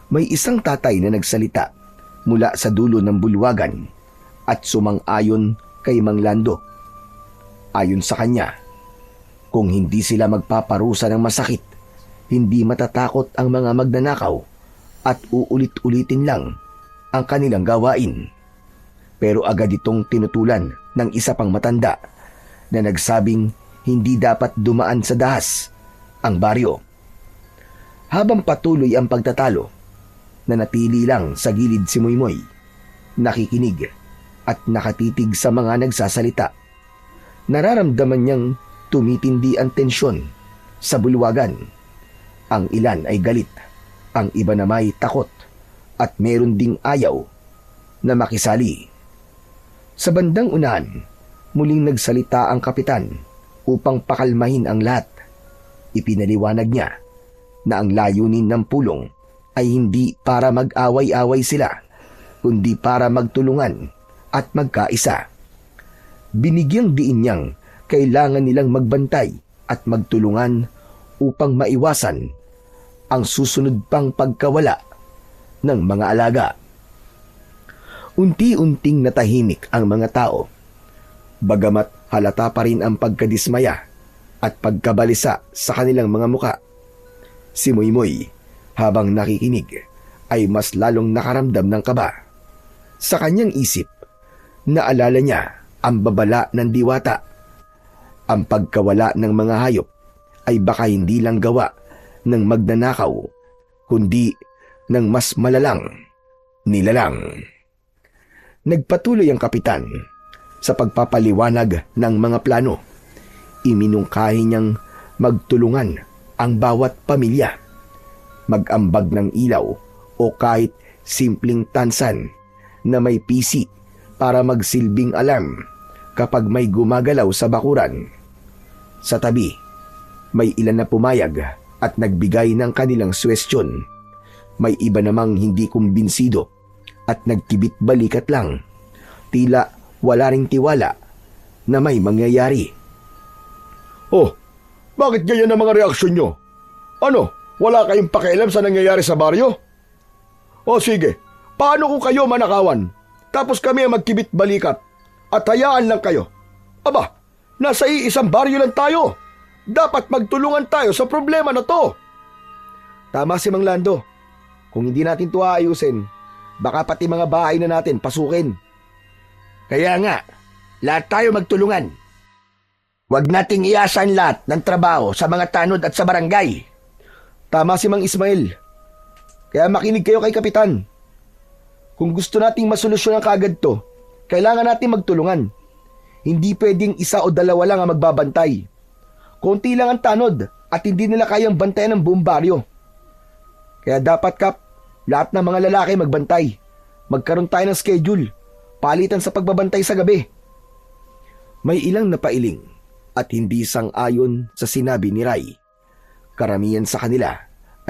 May isang tatay na nagsalita mula sa dulo ng bulwagan at sumang-ayon kay Mang Lando. Ayon sa kanya, kung hindi sila magpaparusa ng masakit, hindi matatakot ang mga magnanakaw at uulit-ulitin lang ang kanilang gawain. Pero agad itong tinutulan ng isa pang matanda na nagsabing hindi dapat dumaan sa dahas ang baryo. Habang patuloy ang pagtatalo, nanatili lang sa gilid si Moymoy, nakikinig at nakatitig sa mga nagsasalita. Nararamdaman niyang tumitindi ang tensyon sa bulwagan. Ang ilan ay galit, ang iba na may takot, at meron ding ayaw na makisali. Sa bandang unahan, muling nagsalita ang kapitan upang pakalmahin ang lahat. Ipinaliwanag niya na ang layunin ng pulong ay hindi para mag-away-away sila, kundi para magtulungan at magkaisa. Binigyang diin niyang kailangan nilang magbantay at magtulungan upang maiwasan ang susunod pang pagkawala ng mga alaga. Unti-unting natahimik ang mga tao, bagamat halata pa rin ang pagkadismaya at pagkabalisa sa kanilang mga muka. Si Moymoy, habang nakikinig, ay mas lalong nakaramdam ng kaba. Sa kanyang isip, naalala niya ang babala ng diwata. Ang pagkawala ng mga hayop ay baka hindi lang gawa ng magnanakaw, kundi ng mas malalang nilalang. Nagpatuloy ang kapitan sa pagpapaliwanag ng mga plano. Iminungkahi niyang magtulungan ang bawat pamilya, mag-ambag ng ilaw o kahit simpleng tansan na may pisi para magsilbing alarm kapag may gumagalaw sa bakuran. Sa tabi, may ilan na pumayag at nagbigay ng kanilang suwestyon. May iba namang hindi kumbinsido at nagkibit balikat lang. Tila wala ring tiwala na may mangyayari. Oh, bakit ganyan ang mga reaksyon nyo? Ano, wala kayong pakialam sa nangyayari sa baryo? O sige, paano kung kayo manakawan, tapos kami ang magkibit balikat at hayaan lang kayo? Aba, nasa iisang baryo lang tayo. Dapat magtulungan tayo sa problema na to. Tama si Mang Lando. Kung hindi natin ito aayusin, baka pati mga bahay na natin pasukin. Kaya nga, lahat tayo magtulungan. Huwag nating iasan lahat ng trabaho sa mga tanod at sa barangay. Tama si Mang Ismael. Kaya makinig kayo kay Kapitan. Kung gusto nating masolusyon ang kagad to, kailangan natin magtulungan. Hindi pwedeng isa o dalawa lang ang magbabantay. Konti lang ang tanod at hindi nila kayang bantayan ng buong baryo. Kaya dapat, Kap, lahat ng mga lalaki magbantay. Magkaroon tayo ng schedule, palitan sa pagbabantay sa gabi. May ilang napailing at hindi sang-ayon sa sinabi ni Ray. Karamihan sa kanila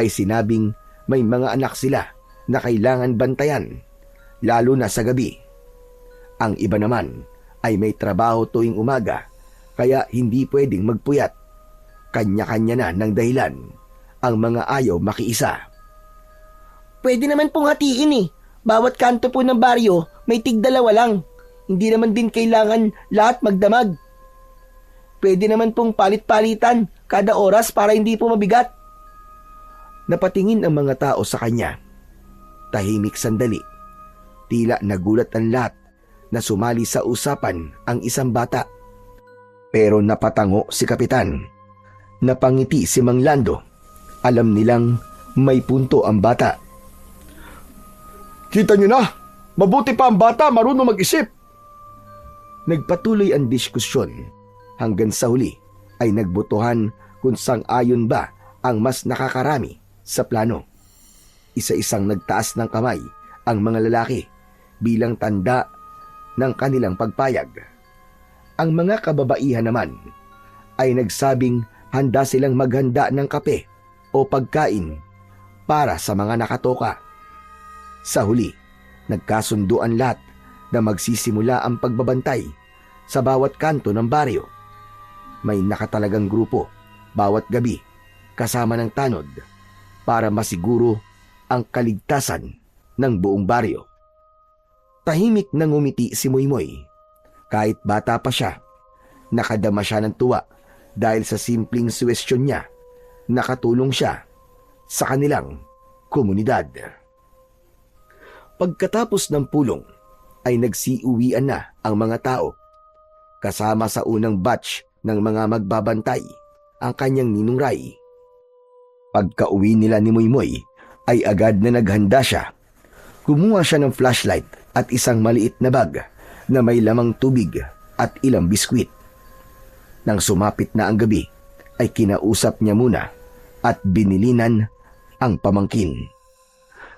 ay sinabing may mga anak sila na kailangan bantayan, lalo na sa gabi. Ang iba naman ay may trabaho tuwing umaga, kaya hindi pwedeng magpuyat. Kanya-kanya na ng dahilan ang mga ayaw makiisa. Pwede naman pong hatiin eh. Bawat kanto po ng baryo may tig-2 lang. Hindi naman din kailangan lahat magdamag. Pwede naman pong palit-palitan kada oras para hindi po mabigat. Napatingin ang mga tao sa kanya. Tahimik sandali. Tila nagulat ang lahat na sumali sa usapan ang isang bata. Pero napatango si Kapitan. Napangiti si Mang Lando. Alam nilang may punto ang bata. Kita nyo na, mabuti pa ang bata marunong mag-isip. Nagpatuloy ang diskusyon hanggang sa huli ay nagbotohan kung sang-ayon ba ang mas nakakarami sa plano. Isa-isang nagtaas ng kamay ang mga lalaki bilang tanda ng kanilang pagpayag. Ang mga kababaihan naman ay nagsabing handa silang maghanda ng kape o pagkain para sa mga nakatoka. Sa huli, nagkasunduan lahat na magsisimula ang pagbabantay sa bawat kanto ng baryo. May nakatalagang grupo bawat gabi kasama ng tanod para masiguro ang kaligtasan ng buong baryo. Tahimik na ngumiti si Moymoy. Kahit bata pa siya, nakadama siya ng tuwa dahil sa simpleng suwestyon niya, nakatulong siya sa kanilang komunidad. Pagkatapos ng pulong ay nagsiuwian na ang mga tao. Kasama sa unang batch ng mga magbabantay ang kanyang ninong Ray. Pagka-uwi nila ni Moymoy ay agad na naghanda siya. Kumuha siya ng flashlight at isang maliit na bag na may lamang tubig at ilang biskwit. Nang sumapit na ang gabi ay kinausap niya muna at binilinan ang pamangkin.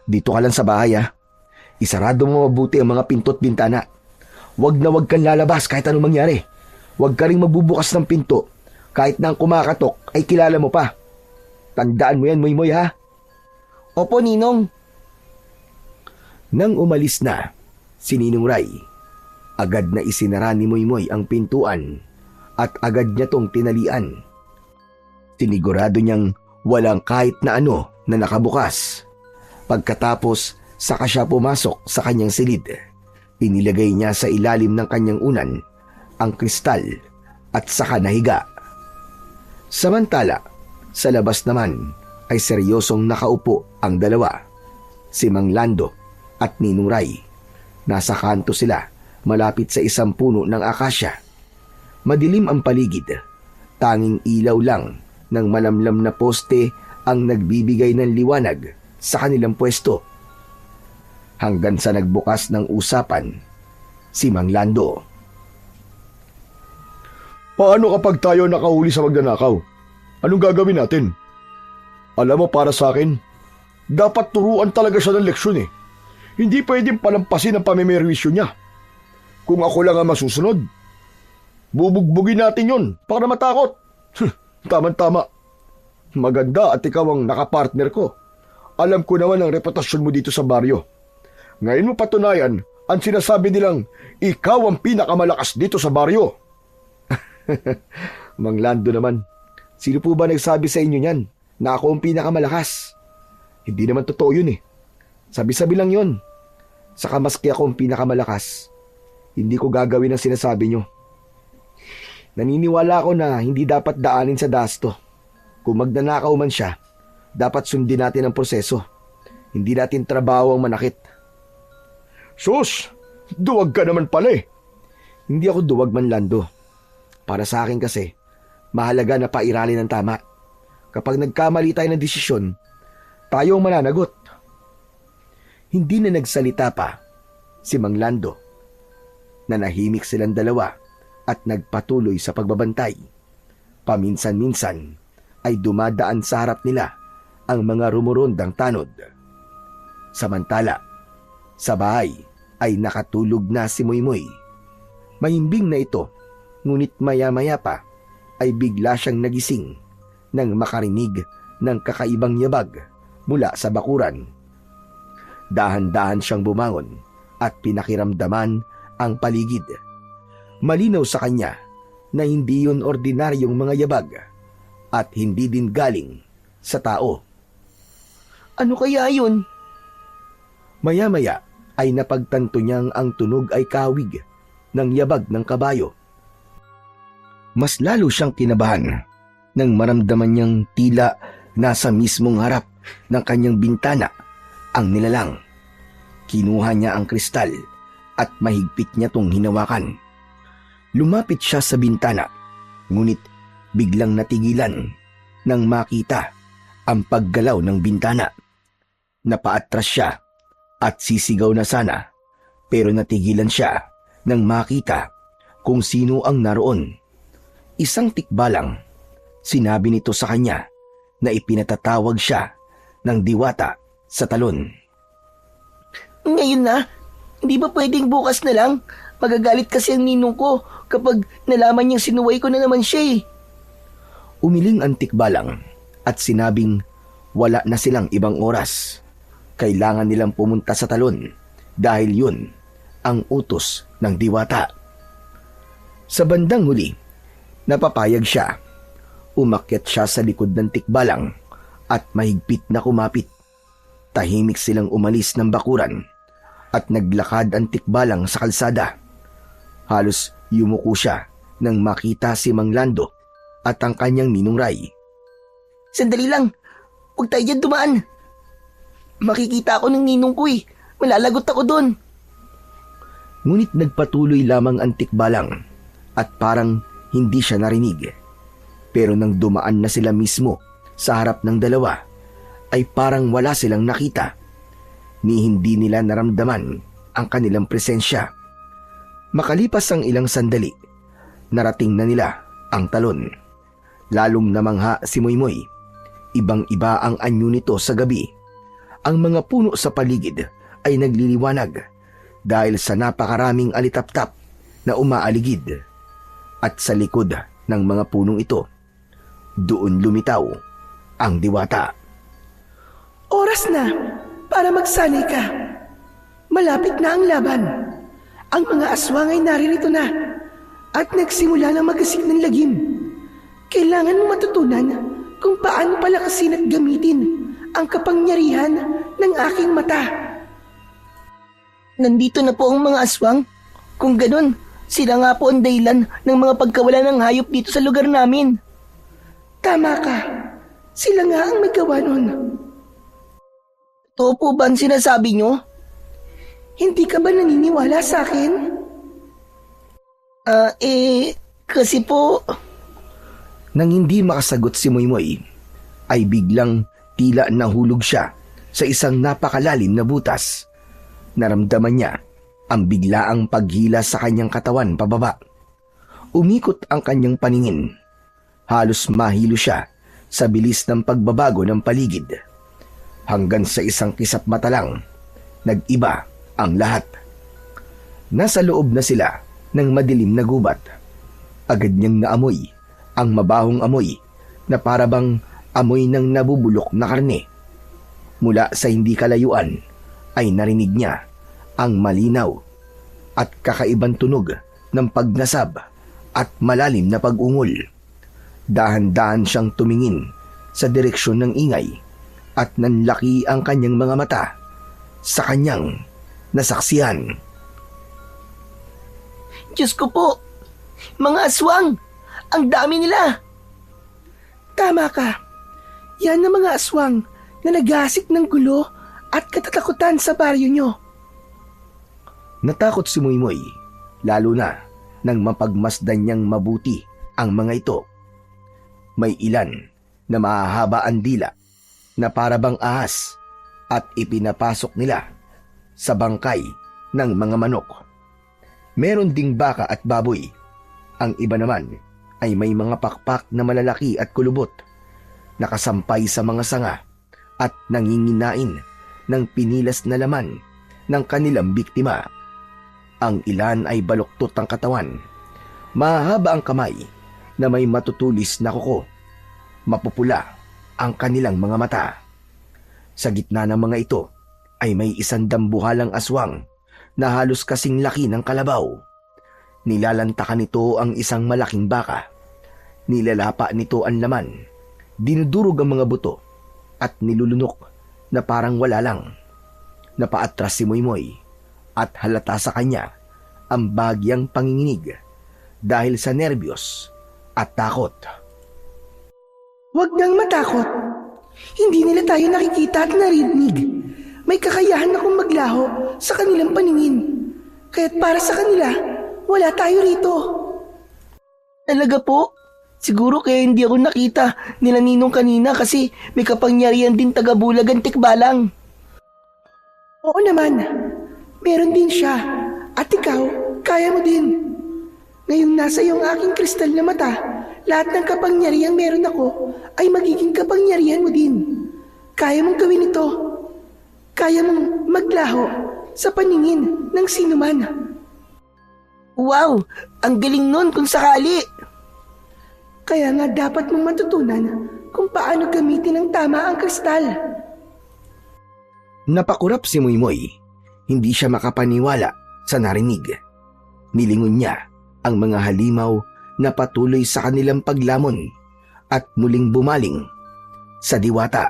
Dito ka lang sa bahay ha. Isarado mo mabuti ang mga pinto't bintana. Huwag na huwag kang lalabas kahit anong mangyari. Huwag ka ring magbubukas ng pinto kahit na ang kumakatok ay kilala mo pa. Tandaan mo yan, Moymoy ha? Opo, Ninong. Nang umalis na si Ninong Ray, agad na isinara ni Moymoy ang pintuan at agad niya tong tinalian. Sinigurado niyang walang kahit na ano na nakabukas. Pagkatapos, saka siya pumasok sa kanyang silid. Inilagay niya sa ilalim ng kanyang unan ang kristal at saka nahiga. Samantala, sa labas naman ay seryosong nakaupo ang dalawa, si Mang Lando at Ninong Ray. Nasa kanto sila malapit sa isang puno ng akasya. Madilim ang paligid. Tanging ilaw lang ng malamlam na poste ang nagbibigay ng liwanag sa kanilang pwesto. Hanggang sa nagbukas ng usapan si Mang Lando. Paano kapag tayo nakahuli sa magnanakaw? Anong gagawin natin? Alam mo, para sa akin, dapat turuan talaga siya ng leksyon eh. Hindi pwedeng palampasin ang pamimerwisyo niya. Kung ako lang ang masusunod, bubugbugin natin yon para matakot. Tama-tama. Maganda at ikaw ang nakapartner ko. Alam ko naman ang reputasyon mo dito sa baryo. Ngayon mo patunayan ang sinasabi nilang ikaw ang pinakamalakas dito sa baryo. Mang Lando naman, sino po ba nagsabi sa inyo niyan na ako ang pinakamalakas? Hindi naman totoo yun eh. Sabi-sabi lang yun. Saka maski ako ang pinakamalakas, hindi ko gagawin ang sinasabi nyo. Naniniwala ako na hindi dapat daanin sa dasto. Kung magnanakaw man siya, dapat sundin natin ang proseso. Hindi natin trabaho ang manakit. Sus, duwag ka naman pala eh. Hindi ako duwag man, Lando. Para sa akin kasi, mahalaga na pairalin ang tama. Kapag nagkamali tayo ng desisyon, tayo ang mananagot. Hindi na nagsalita pa si Mang Lando. Nanahimik silang dalawa at nagpatuloy sa pagbabantay. Paminsan-minsan ay dumadaan sa harap nila ang mga rumurundang tanod. Samantala, sa bahay ay nakatulog na si Moymoy. Mahimbing na ito, ngunit maya-maya pa ay bigla siyang nagising nang makarinig ng kakaibang yabag mula sa bakuran. Dahan-dahan siyang bumangon at pinakiramdaman ang paligid. Malinaw sa kanya na hindi yun ordinaryong mga yabag at hindi din galing sa tao. Ano kaya yun? Maya-maya ay napagtanto niyang ang tunog ay kawig ng yabag ng kabayo. Mas lalo siyang kinabahan nang maramdaman niyang tila nasa mismong harap ng kanyang bintana ang nilalang. Kinuha niya ang kristal at mahigpit niya tong hinawakan. Lumapit siya sa bintana, ngunit biglang natigilan nang makita ang paggalaw ng bintana. Napaatras siya at sisigaw na sana, pero natigilan siya nang makita kung sino ang naroon. Isang tikbalang, sinabi nito sa kanya na ipinatatawag siya ng diwata sa talon. Ngayon na? Hindi ba pwedeng bukas na lang? Magagalit kasi ang ninong ko kapag nalaman niyang sinuway ko na naman siya eh. Umiling ang tikbalang at sinabing wala na silang ibang oras. Kailangan nilang pumunta sa talon dahil yun ang utos ng diwata. Sa bandang huli, napapayag siya. Umakyat siya sa likod ng tikbalang at mahigpit na kumapit. Tahimik silang umalis ng bakuran at naglakad ang tikbalang sa kalsada. Halos yumuko siya nang makita si Mang Lando at ang kanyang ninong Ray. Sandali lang. Huwag tayo dyan dumaan. Makikita ako ng ninong ko eh. Malalagot ako doon. Ngunit nagpatuloy lamang ang tikbalang at parang hindi siya narinig. Pero nang dumaan na sila mismo sa harap ng dalawa, ay parang wala silang nakita. Ni hindi nila naramdaman ang kanilang presensya. Makalipas ang ilang sandali, narating na nila ang talon. Lalong namangha si Moymoy. Ibang-iba ang anyo nito sa gabi. Ang mga puno sa paligid ay nagliliwanag dahil sa napakaraming alitaptap na umaaligid. At sa likod ng mga punong ito, doon lumitaw ang diwata. Oras na para magsanay ka. Malapit na ang laban. Ang mga aswang ay naririto na at nagsimula na magasik ng lagim. Kailangan mo matutunan kung paano palakasin at gamitin ang kapangyarihan ng aking mata. Nandito na po ang mga aswang. Kung ganun, sila nga po ang dahilan ng mga pagkawala ng hayop dito sa lugar namin. Tama ka. Sila nga ang may gawa nun. Totoo po ba ang sinasabi nyo? Hindi ka ba naniniwala sa akin? Kasi po... Nang hindi makasagot si Moymoy, ay biglang tila nahulog siya sa isang napakalalim na butas. Naramdaman niya ang biglaang paghila sa kanyang katawan pababa. Umikot ang kanyang paningin. Halos mahilo siya sa bilis ng pagbabago ng paligid. Hanggang sa isang kisap mata lang, nag-iba ang lahat. Nasa loob na sila ng madilim na gubat. Agad niyang naamoy ang mabahong amoy na parabang amoy ng nabubulok na karne. Mula sa hindi kalayuan ay narinig niya ang malinaw at kakaibang tunog ng pagnasab at malalim na pag-ungol. Dahan-dahan siyang tumingin sa direksyon ng ingay at nanlaki ang kanyang mga mata sa kanyang nasaksihan. Diyos ko po! Mga aswang! Ang dami nila! Tama ka. Yan ang mga aswang na nagasik ng gulo at katatakutan sa baryo nyo. Natakot si Moymoy, lalo na nang mapagmasdan niyang mabuti ang mga ito. May ilan na mahahaba ang dila na parabang ahas at ipinapasok nila sa bangkay ng mga manok. Meron ding baka at baboy. Ang iba naman ay may mga pakpak na malalaki at kulubot, nakasampay sa mga sanga at nanginginain ng pinilas na laman ng kanilang biktima. Ang ilan ay baluktot ang katawan, mahaba ang kamay na may matutulis na kuko, mapupula ang kanilang mga mata. Sa gitna ng mga ito ay may isang dambuhalang aswang na halos kasing laki ng kalabaw. Nilalantakan nito ang isang malaking baka. Nilalapa nito ang laman, dinudurog ang mga buto at nilulunok na parang wala lang. Napaatras si Moymoy at halata sa kanya ang bagyang panginginig dahil sa nerbiyos at takot. Huwag nang matakot. Hindi nila tayo nakikita at narinig. May kakayahan akong maglaho sa kanilang paningin. Kaya't para sa kanila, wala tayo rito. Talaga po? Siguro kaya hindi ako nakita nila Ninong kanina kasi may kapangyarihan din taga-Bulagan Tikbalang. Oo naman. Meron din siya. At ikaw, kaya mo din. Ngayong nasa iyong aking kristal na mata, lahat ng kapangyarihang meron ako ay magiging kapangyarihan mo din. Kaya mong gawin ito. Kaya mong maglaho sa paningin ng sinuman. Wow! Ang galing nun kung sakali! Kaya nga dapat mong matutunan kung paano gamitin ng tama ang kristal. Napakurap si Moymoy. Hindi siya makapaniwala sa narinig. Nilingon niya ang mga halimaw na patuloy sa kanilang paglamon at muling bumaling sa diwata.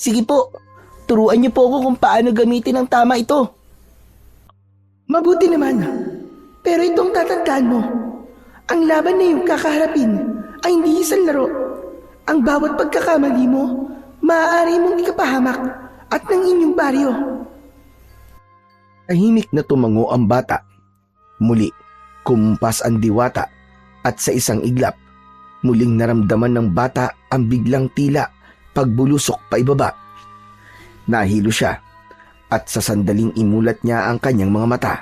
Sige po, turuan niyo po ako kung paano gamitin ng tama ito. Mabuti naman. Pero itong tatandaan mo, ang laban na iyong kakaharapin ay hindi isang laro. Ang bawat pagkakamali mo, maaari mong ikapahamak at ng inyong baryo. Tahimik na tumango ang bata. Muli, kumpas ang diwata at sa isang iglap, muling naramdaman ng bata ang biglang tila pagbulusok pa ibaba. Nahilo siya at sa sandaling imulat niya ang kanyang mga mata.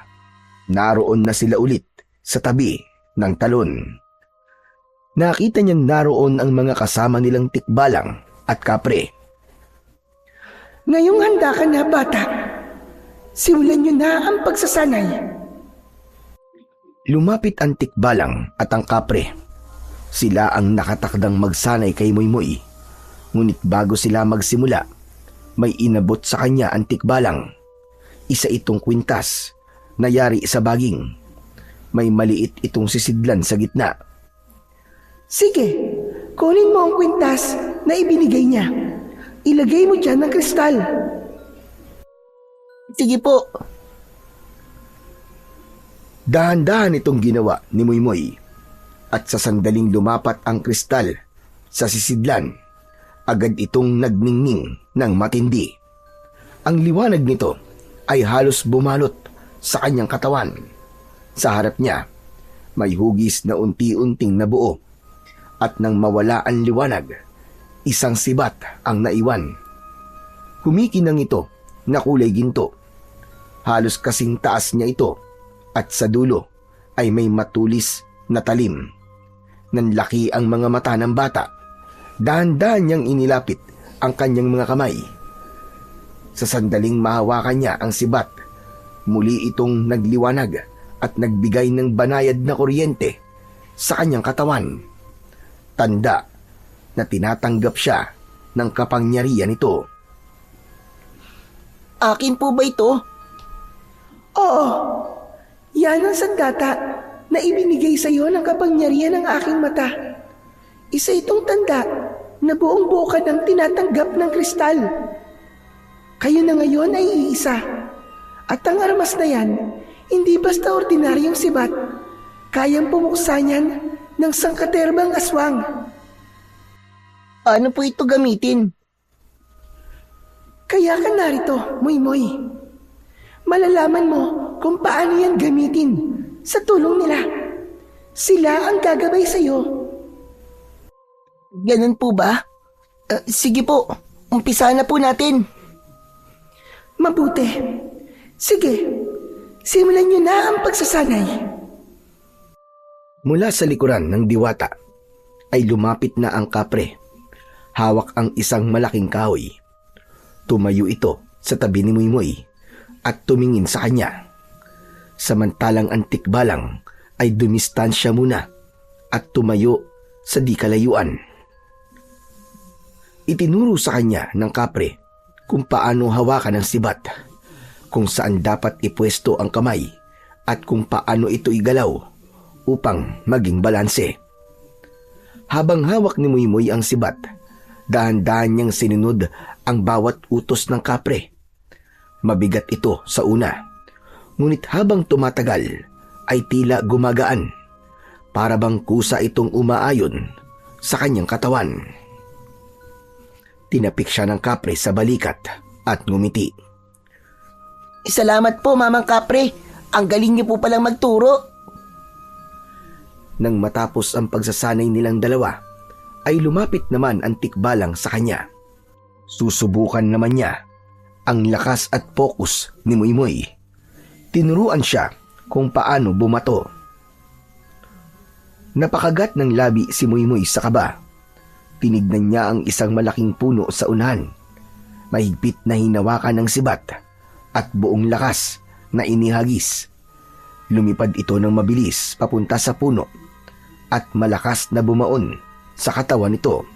Naroon na sila ulit sa tabi ng talon. Nakita niyang naroon ang mga kasama nilang Tikbalang at Kapre. Ngayong handa ka na, bata. Simulan niyo na ang pagsasanay. Lumapit ang Tikbalang at ang Kapre. Sila ang nakatakdang magsanay kay Moymoy. Ngunit bago sila magsimula, may inabot sa kanya ang Tikbalang. Isa itong kwintas na yari sa baging. May maliit itong sisidlan sa gitna. Sige, kunin mo ang kwintas na ibinigay niya. Ilagay mo dyan ng kristal. Sige po. Dahan-dahan itong ginawa ni Moymoy at sa sandaling lumapat ang kristal sa sisidlan, agad itong nagningning ng matindi. Ang liwanag nito ay halos bumalot sa kanyang katawan. Sa harap niya, may hugis na unti-unting nabuo at nang mawala ang liwanag, isang sibat ang naiwan. Kumikinang ito na kulay ginto. Halos kasing taas niya ito at sa dulo ay may matulis na talim. Nanlaki ang mga mata ng bata. Dahan-dahan niyang inilapit ang kanyang mga kamay. Sa sandaling mahawakan niya ang sibat, muli itong nagliwanag at nagbigay ng banayad na kuryente sa kanyang katawan. Tanda na tinatanggap siya ng kapangyarihan nito. Akin po ba ito? Oo, yan ang sandata na ibinigay sa iyo ng kapangyarihan ng aking mata. Isa itong tanda na buong buo ka ng tinatanggap ng kristal. Kayo na ngayon ay iisa. At ang armas na yan, hindi basta ordinaryong sibat. Kayang pumuksa niyan ng sangkaterbang aswang. Paano po ito gamitin? Kaya ka narito, Moy-Moy. Malalaman mo kung paano yan gamitin sa tulong nila. Sila ang gagabay sa'yo. Ganun po ba? Sige po, umpisa na po natin. Mabuti. Sige, simulan niyo na ang pagsasanay. Mula sa likuran ng diwata ay lumapit na ang kapre. Hawak ang isang malaking kahoy. Tumayo ito sa tabi ni Moy-Moy at tumingin sa kanya. Samantalang ang tikbalang ay dumistansya muna at tumayo sa di kalayuan. Itinuro sa kanya ng kapre kung paano hawakan ang sibat, kung saan dapat ipwesto ang kamay at kung paano ito igalaw upang maging balanse. Habang hawak ni Moy-Moy ang sibat, dahan-dahan niyang sinunod ang bawat utos ng kapre. Mabigat ito sa una, ngunit habang tumatagal ay tila gumagaan, para bang kusa itong umaayon sa kanyang katawan. Tinapik siya ng kapre sa balikat at ngumiti. Salamat po, Mamang Kapre. Ang galing niyo po palang magturo. Nang matapos ang pagsasanay nilang dalawa, ay lumapit naman ang tikbalang sa kanya. Susubukan naman niya ang lakas at pokus ni Moy-Moy. Tinuruan siya kung paano bumato. Napakagat ng labi si Moy-Moy sa kaba. Tinignan niya ang isang malaking puno sa unahan. Mahigpit na hinawakan ng sibat at buong lakas na inihagis. Lumipad ito ng mabilis papunta sa puno at malakas na bumaon sa katawan nito.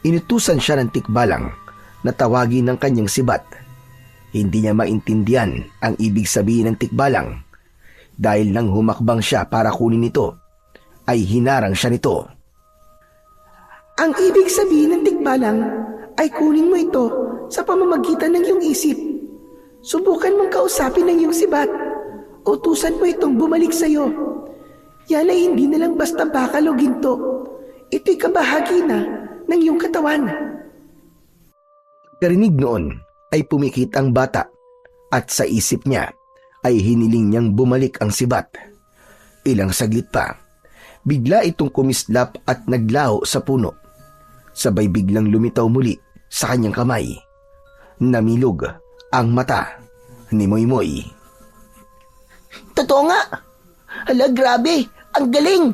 Inutusan siya ng tikbalang na tawagin ng kanyang sibat. Hindi niya maintindihan ang ibig sabihin ng tikbalang. Dahil nang humakbang siya para kunin ito, ay hinarang siya nito. Ang ibig sabihin ng tikbalang ay kunin mo ito sa pamamagitan ng iyong isip. Subukan mong kausapin ng iyong sibat. Utusan mo itong bumalik sa iyo. Yan ay hindi na lang basta bakal o ginto. Ito'y kabahagi na ng iyong katawan. Karinig noon ay pumikit ang bata at sa isip niya ay hiniling niyang bumalik ang sibat. Ilang saglit pa, bigla itong kumislap at naglaho sa puno. Sabay biglang lumitaw muli sa kanyang kamay. Namilog ang mata ni Moy-Moy. Totoo nga. Hala, grabe. Ang galing.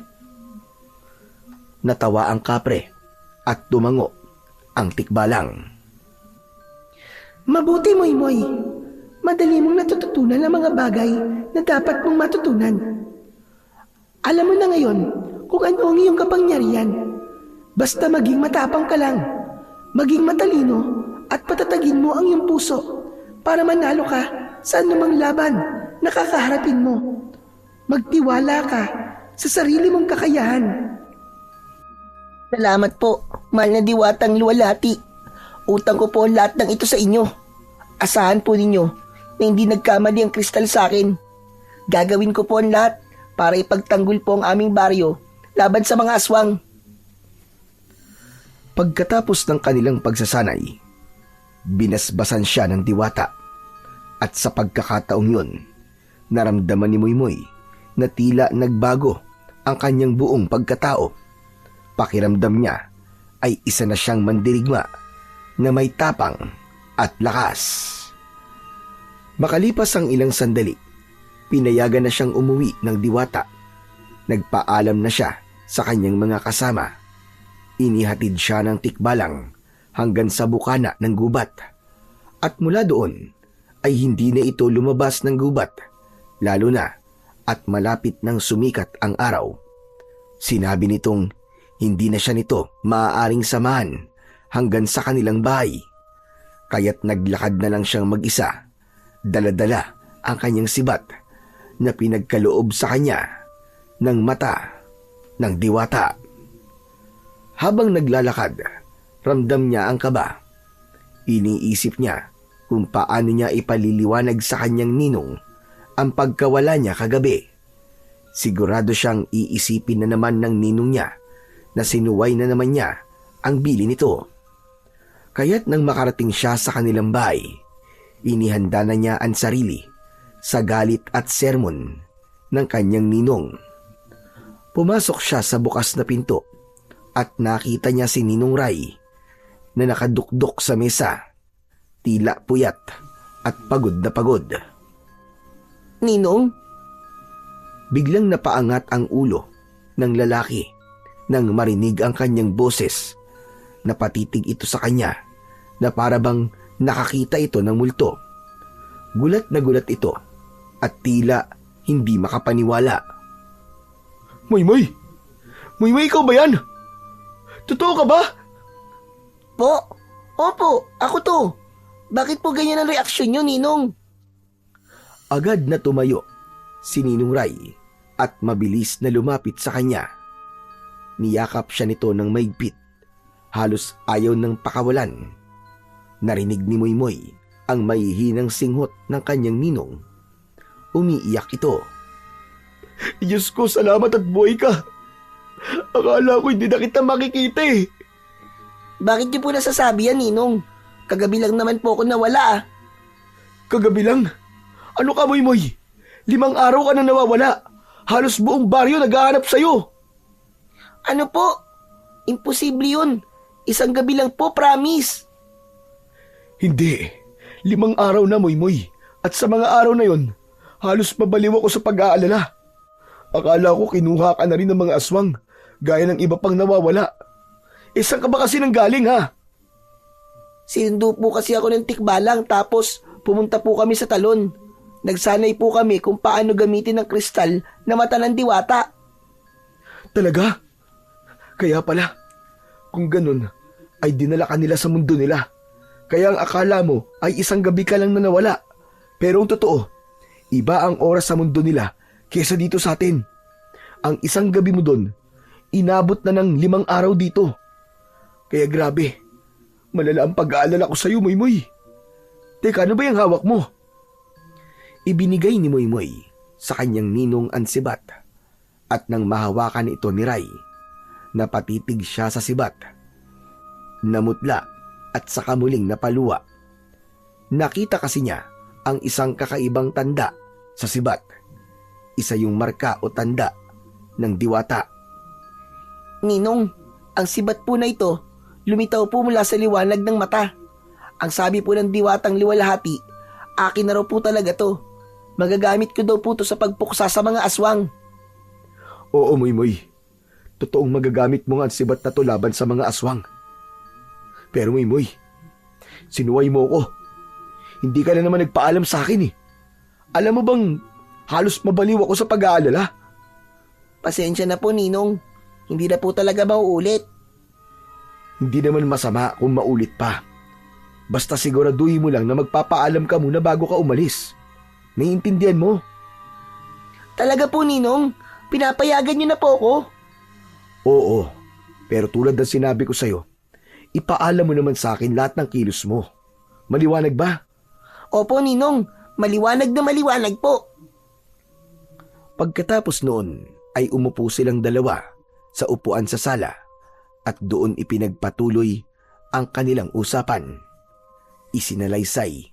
Natawa ang kapre at tumango ang tikbalang. Mabuti, Moy-Moy. Madali mong natututunan ang mga bagay na dapat mong matutunan. Alam mo na ngayon kung ano ang iyong kapangyarihan. Basta maging matapang ka lang, maging matalino at patatagin mo ang iyong puso para manalo ka sa anumang laban na kakaharapin mo. Magtiwala ka sa sarili mong kakayahan. Salamat po, mahal na diwatang luwalhati. Utang ko po ang lahat ng ito sa inyo. Asahan po ninyo na hindi nagkamali ang kristal sa akin. Gagawin ko po ang lahat para ipagtanggol po ang aming baryo laban sa mga aswang. Pagkatapos ng kanilang pagsasanay, binasbasan siya ng diwata. At sa pagkakataong yun, naramdaman ni Moy-Moy na tila nagbago ang kanyang buong pagkatao. Pakiramdam niya ay isa na siyang mandirigma na may tapang at lakas. Makalipas ang ilang sandali, pinayagan na siyang umuwi ng diwata. Nagpaalam na siya sa kanyang mga kasama. Inihatid siya ng tikbalang hanggang sa bukana ng gubat. At mula doon ay hindi na ito lumabas ng gubat, lalo na at malapit nang sumikat ang araw. Sinabi nitong hindi na siya nito maaaring samahan hanggang sa kanilang bahay. Kaya't naglakad na lang siyang mag-isa, dala-dala ang kanyang sibat na pinagkaloob sa kanya ng mata ng diwata. Habang naglalakad, ramdam niya ang kaba. Iniisip niya kung paano niya ipaliliwanag sa kanyang ninong ang pagkawala niya kagabi. Sigurado siyang iisipin na naman ng ninong niya na sinuway na naman niya ang bili nito. Kaya't nang makarating siya sa kanilang bahay, inihanda na niya ang sarili sa galit at sermon ng kanyang ninong. Pumasok siya sa bukas na pinto at nakita niya si Ninong Ray na nakadukdok sa mesa, tila puyat at pagod na pagod. Ninong? Biglang napaangat ang ulo ng lalaki nang marinig ang kanyang boses. Napatitig ito sa kanya na parabang nakakita ito ng multo. Gulat na gulat ito at tila hindi makapaniwala. Moymoy! Moymoy, ikaw ba yan? Totoo ka ba? Po? Opo, ako to. Bakit po ganyan ang reaksyon nyo, Ninong? Agad na tumayo si Ninong Ray at mabilis na lumapit sa kanya. Niyakap siya nito ng maigpit. Halos ayaw ng pakawalan. Narinig ni Moymoy ang mahihinang singhot ng kanyang ninong. Umiiyak ito. Diyos ko, salamat at buhay ka. Akala ko hindi na kita makikita eh. Bakit niyo po nasasabi yan, Ninong? Kagabi lang naman po ako nawala. Kagabi lang? Ano ka, Moymoy? 5 araw ka na nawawala. Halos buong baryo naghahanap sa'yo. Ano po? Imposible yun. Isang gabi lang po, promise. Hindi. 5 araw na, Moymoy. At sa mga araw na yon, halos mabaliw ako sa pag-aalala. Akala ko kinuha ka na rin ng mga aswang, gaya ng iba pang nawawala. Saan ka ba kasi nanggaling, ha? Sinundo po kasi ako ng tikbalang tapos pumunta po kami sa talon. Nagsanay po kami kung paano gamitin ang kristal na mata ng diwata. Talaga? Kaya pala, kung ganun, ay dinala ka nila sa mundo nila. Kaya ang akala mo ay isang gabi ka lang na nawala. Pero ang totoo, iba ang oras sa mundo nila kesa dito sa atin. Ang isang gabi mo doon, inabot na ng 5 araw dito. Kaya grabe, malala ang pag-aalala ko sa'yo, Moymoy. Teka, ano ba yung hawak mo? Ibinigay ni Moymoy sa kanyang ninong ang sibat at nang mahawakan ito ni Ray, napatitig siya sa sibat. Namutla at saka muling napaluwa. Nakita kasi niya ang isang kakaibang tanda sa sibat. Isa yung marka o tanda ng diwata. Ninong, ang sibat po na ito, lumitaw po mula sa liwanag ng mata. Ang sabi po ng diwatang liwalhati, akin na raw po talaga to. Magagamit ko daw po to sa pagpuksa sa mga aswang. Oo, Moymoy. Totoong magagamit mo nga ang sibat na to laban sa mga aswang. Pero Moymoy, sinuway mo ko. Hindi ka na naman nagpaalam sa akin eh. Alam mo bang halos mabaliw ako sa pag-aalala? Pasensya na po, Ninong. Hindi na po talaga mauulit. Hindi naman masama kung maulit pa. Basta siguraduhin mo lang na magpapaalam ka muna bago ka umalis. Naiintindihan mo? Talaga po, Ninong? Pinapayagan niyo na po ako? Oo, pero tulad ng sinabi ko sa'yo, ipaalam mo naman sa akin lahat ng kilos mo. Maliwanag ba? Opo, Ninong. Maliwanag na maliwanag po. Pagkatapos noon ay umupo silang dalawa sa upuan sa sala at doon ipinagpatuloy ang kanilang usapan. Isinalaysay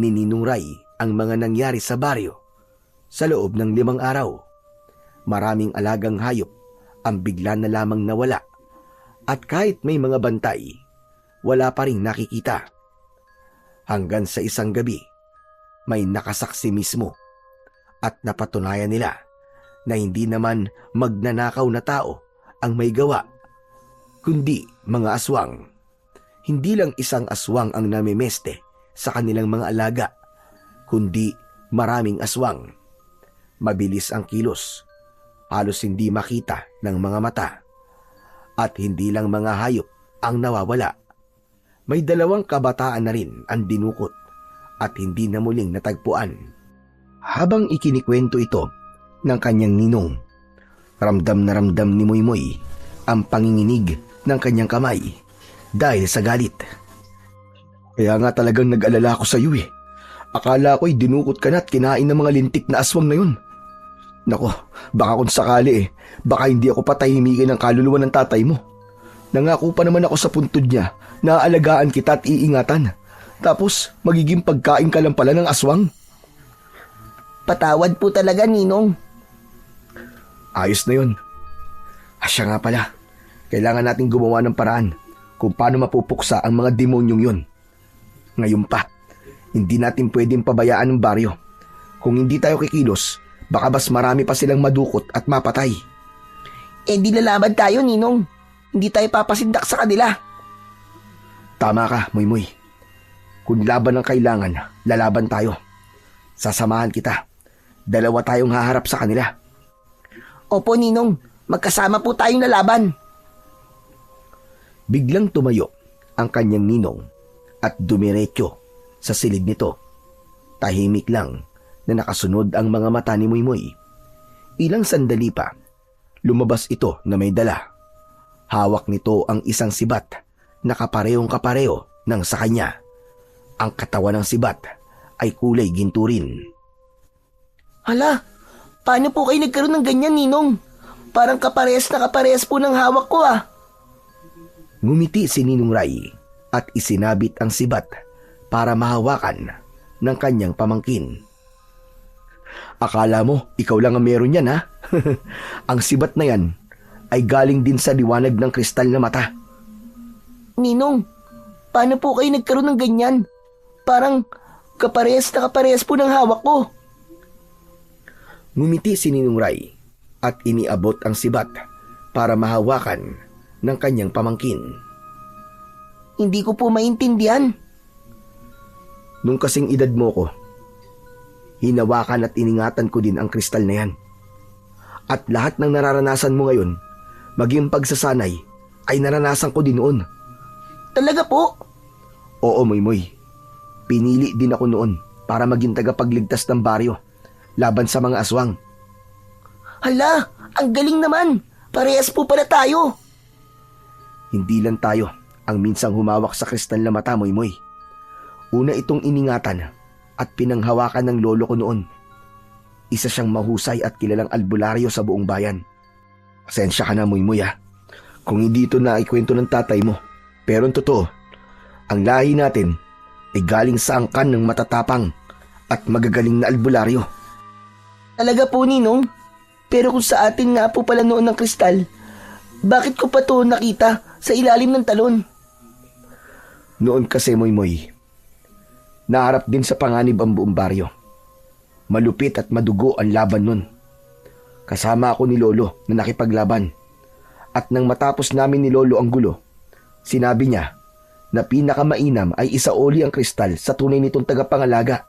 ni Ninong Ray ang mga nangyari sa baryo sa loob ng 5 araw. Maraming alagang hayop ang bigla na lamang nawala at kahit may mga bantay, wala pa ring nakikita. Hanggang sa isang gabi, may nakasaksi mismo at napatunayan nila na hindi naman magnanakaw na tao ang may gawa, kundi mga aswang. Hindi lang isang aswang ang namimeste sa kanilang mga alaga, kundi maraming aswang. Mabilis ang kilos, halos hindi makita ng mga mata. At hindi lang mga hayop ang nawawala. May 2 kabataan na rin ang dinukot at hindi na muling natagpuan. Habang ikinikwento ito ng kanyang ninong, ramdam na ramdam ni Moymoy ang panginginig ng kanyang kamay dahil sa galit. Kaya nga talagang nag-alala ako sa iyo eh. Akala ko'y dinukot ka na at kinain ng mga lintik na aswang na yun. Nako, baka kung sakali baka hindi ako patahimikin ng kaluluwa ng tatay mo. Nangako pa naman ako sa puntod niya na aalagaan kita at iingatan. Tapos, magiging pagkain ka lang pala ng aswang. Patawad po talaga, Ninong. Ayos na yun. Asya nga pala, kailangan nating gumawa ng paraan kung paano mapupuksa ang mga demonyong yun. Ngayon pa, hindi natin pwedeng pabayaan ng baryo. Kung hindi tayo kikilos, baka mas marami pa silang madukot at mapatay. Di lalaban tayo, Ninong. Hindi tayo papasindak sa kanila. Tama ka, Moymoy. Kung laban ang kailangan, lalaban tayo. Sasamahan kita. Dalawa tayong haharap sa kanila. Opo, Ninong. Magkasama po tayong lalaban. Biglang tumayo ang kanyang ninong at dumiretso sa silid nito. Tahimik lang na nakasunod ang mga mata ni Moymoy. Ilang sandali pa, lumabas ito na may dala. Hawak nito ang isang sibat na kaparehong-kapareho ng sa kanya. Ang katawan ng sibat ay kulay ginto rin. Hala, paano po kayo nagkaroon ng ganyan, Ninong? Parang kaparehas na kaparehas po ng hawak ko Ngumiti si Ninong Ray at isinabit ang sibat para mahawakan ng kanyang pamangkin. Akala mo, ikaw lang ang meron yan, ha? Ang sibat na yan ay galing din sa liwanag ng kristal na mata. Ninong, paano po kayo nagkaroon ng ganyan? Parang kaparehas na kaparehas po ng hawak ko. Ngumiti si Ninong Ray at iniabot ang sibat para mahawakan ng kanyang pamangkin. Hindi ko po maintindihan. Nung kasing edad mo ko, hinawakan at iningatan ko din ang kristal na yan. At lahat ng nararanasan mo ngayon, maging pagsasanay, ay naranasan ko din noon. Talaga po? Oo, Moymoy. Pinili din ako noon para maging tagapagligtas ng baryo laban sa mga aswang. Hala, ang galing naman. Parehas po pala tayo. Hindi lang tayo ang minsang humawak sa kristal na mata, Moymoy. Una itong iningatan at pinanghawakan ng lolo ko noon. Isa siyang mahusay at kilalang albularyo sa buong bayan. Pasensya ka na, Moymoy, ha? Kung hindi ito na ikwento ng tatay mo. Pero ang totoo, ang lahi natin ay galing sa angkan ng matatapang at magagaling na albularyo. Talaga po, Ninong? Pero kung sa atin nga po pala noon ng kristal, bakit ko pa to nakita sa ilalim ng talon? Noon kasi, Moymoy, naharap din sa panganib ang buong baryo. Malupit at madugo ang laban nun. Kasama ako ni Lolo na nakipaglaban. At nang matapos namin ni Lolo ang gulo, sinabi niya na pinakamainam ay isaoli ang kristal sa tunay nitong tagapangalaga,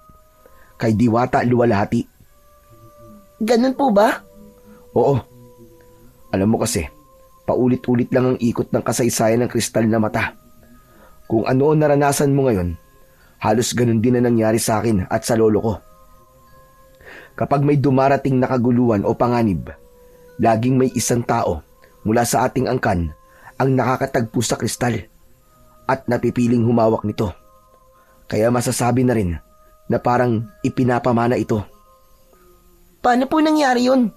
kay Diwata Luwalhati. Ganun po ba? Oo. Alam mo kasi, paulit-ulit lang ang ikot ng kasaysayan ng kristal na mata. Kung ano ang naranasan mo ngayon, halos ganun din na nangyari sa akin at sa lolo ko. Kapag may dumarating na kaguluhan o panganib, laging may isang tao mula sa ating angkan ang nakakatagpo sa kristal at napipiling humawak nito. Kaya masasabi na rin na parang ipinapamana ito. Paano po nangyari yun?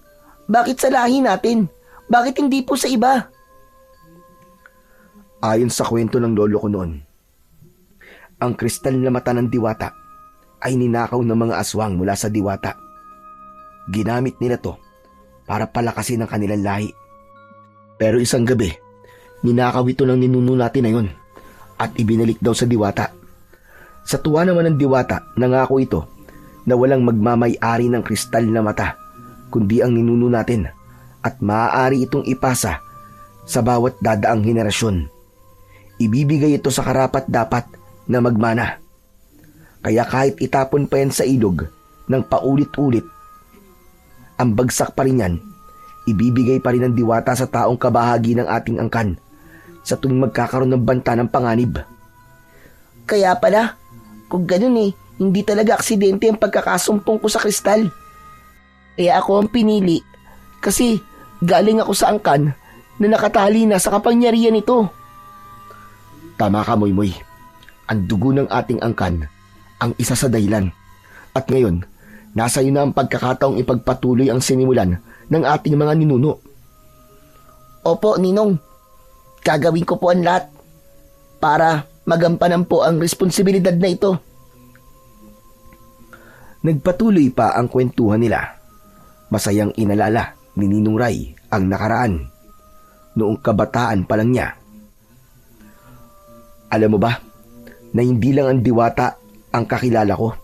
Bakit sa lahi natin? Bakit hindi po sa iba? Ayon sa kwento ng lolo ko noon, ang kristal na mata ng Diwata ay ninakaw ng mga aswang mula sa Diwata. Ginamit nila to para palakasin ang kanilang lahi. Pero isang gabi, ninakaw ito ng ninuno natin na yun at ibinalik daw sa Diwata. Sa tuwa naman ng Diwata, nangako ito na walang magmamay-ari ng kristal na mata kundi ang ninuno natin at maaari itong ipasa sa bawat dadaang henerasyon. Ibibigay ito sa karapat-dapat na magmana. Kaya kahit itapon pa yan sa ilog ng paulit-ulit, ang bagsak pa rin yan, ibibigay pa rin ng Diwata sa taong kabahagi ng ating angkan sa tuwing magkakaroon ng banta ng panganib. Kaya pala, kung ganun hindi talaga aksidente ang pagkakasumpong ko sa kristal. Kaya ako ang pinili kasi galing ako sa angkan na nakatali na sa kapangyarihan nito. Tama ka, Moymoy. Ang dugo ng ating angkan ang isa sa dahilan. At ngayon, Nasa iyo na ang pagkakataong ipagpatuloy ang sinimulan ng ating mga ninuno. Opo, Ninong. Gagawin ko po ang lahat para magampanan po ang responsibilidad na ito. Nagpatuloy pa ang kwentuhan nila. Masayang inalala ni Ninong Ray ang nakaraan. Noong kabataan pa lang niya. Alam mo ba, na hindi lang ang diwata ang kakilala ko.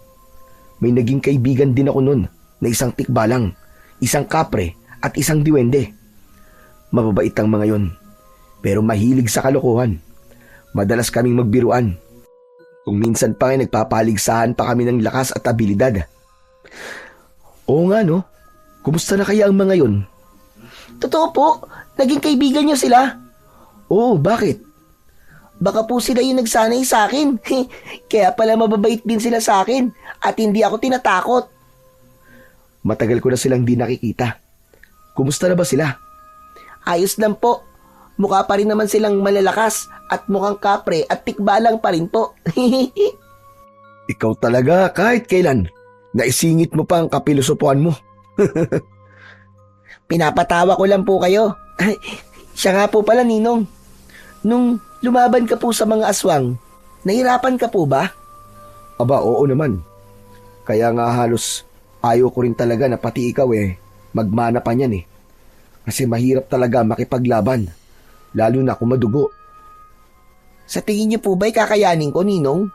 May naging kaibigan din ako noon na isang tikbalang, isang kapre at isang diwende. Mababait ang mga yon, pero mahilig sa kalokohan. Madalas kaming magbiruan. Kung minsan pa ay nagpapaligsahan pa kami ng lakas at abilidad. Oo nga no, kumusta na kaya ang mga yon? Totoo po, naging kaibigan niyo sila. Oo, bakit? Baka po sila yung nagsanay sa akin. Kaya pala mababait din sila sa akin at hindi ako tinatakot. Matagal ko na silang di nakikita. Kumusta na ba sila? Ayos lang po. Mukha pa rin naman silang malalakas at mukhang kapre at tikbalang pa rin po. Ikaw talaga kahit kailan. Naisingit mo pa ang kapilosopuan mo. Pinapatawa ko lang po kayo. Siya nga po pala, Ninong. Nung lumaban ka po sa mga aswang, nahirapan ka po ba? Aba, oo naman. Kaya nga halos ayaw ko rin talaga na pati ikaw magmana pa niyan Kasi mahirap talaga makipaglaban, lalo na kung madugo. Sa tingin niyo po ba'y kakayanin ko, Ninong?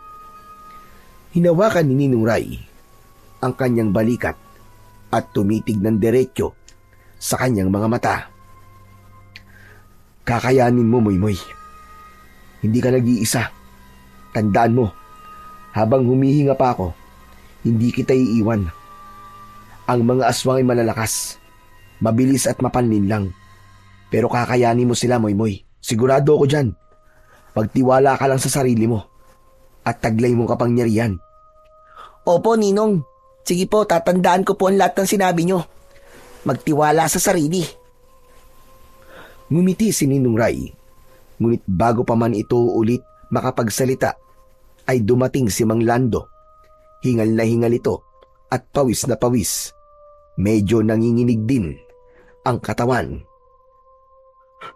Hinawakan ni Ninong Ray ang kanyang balikat at tumitig ng diretsyo sa kanyang mga mata. Kakayanin mo, Moymoy. Hindi ka nag-iisa. Tandaan mo, habang humihinga pa ako, hindi kita iiwan. Ang mga aswang ay malalakas, mabilis at mapanlin lang. Pero kakayanin mo sila, Moymoy. Sigurado ako dyan. Pagtiwala ka lang sa sarili mo at taglay mong kapangyarihan. Opo, Ninong. Sige po, tatandaan ko po ang lahat ng sinabi nyo. Magtiwala sa sarili. Ngumiti si Ninong Ray. Ngunit bago pa man ito ulit makapagsalita, ay dumating si Mang Lando. Hingal na hingal ito at pawis na pawis. Medyo nanginginig din ang katawan.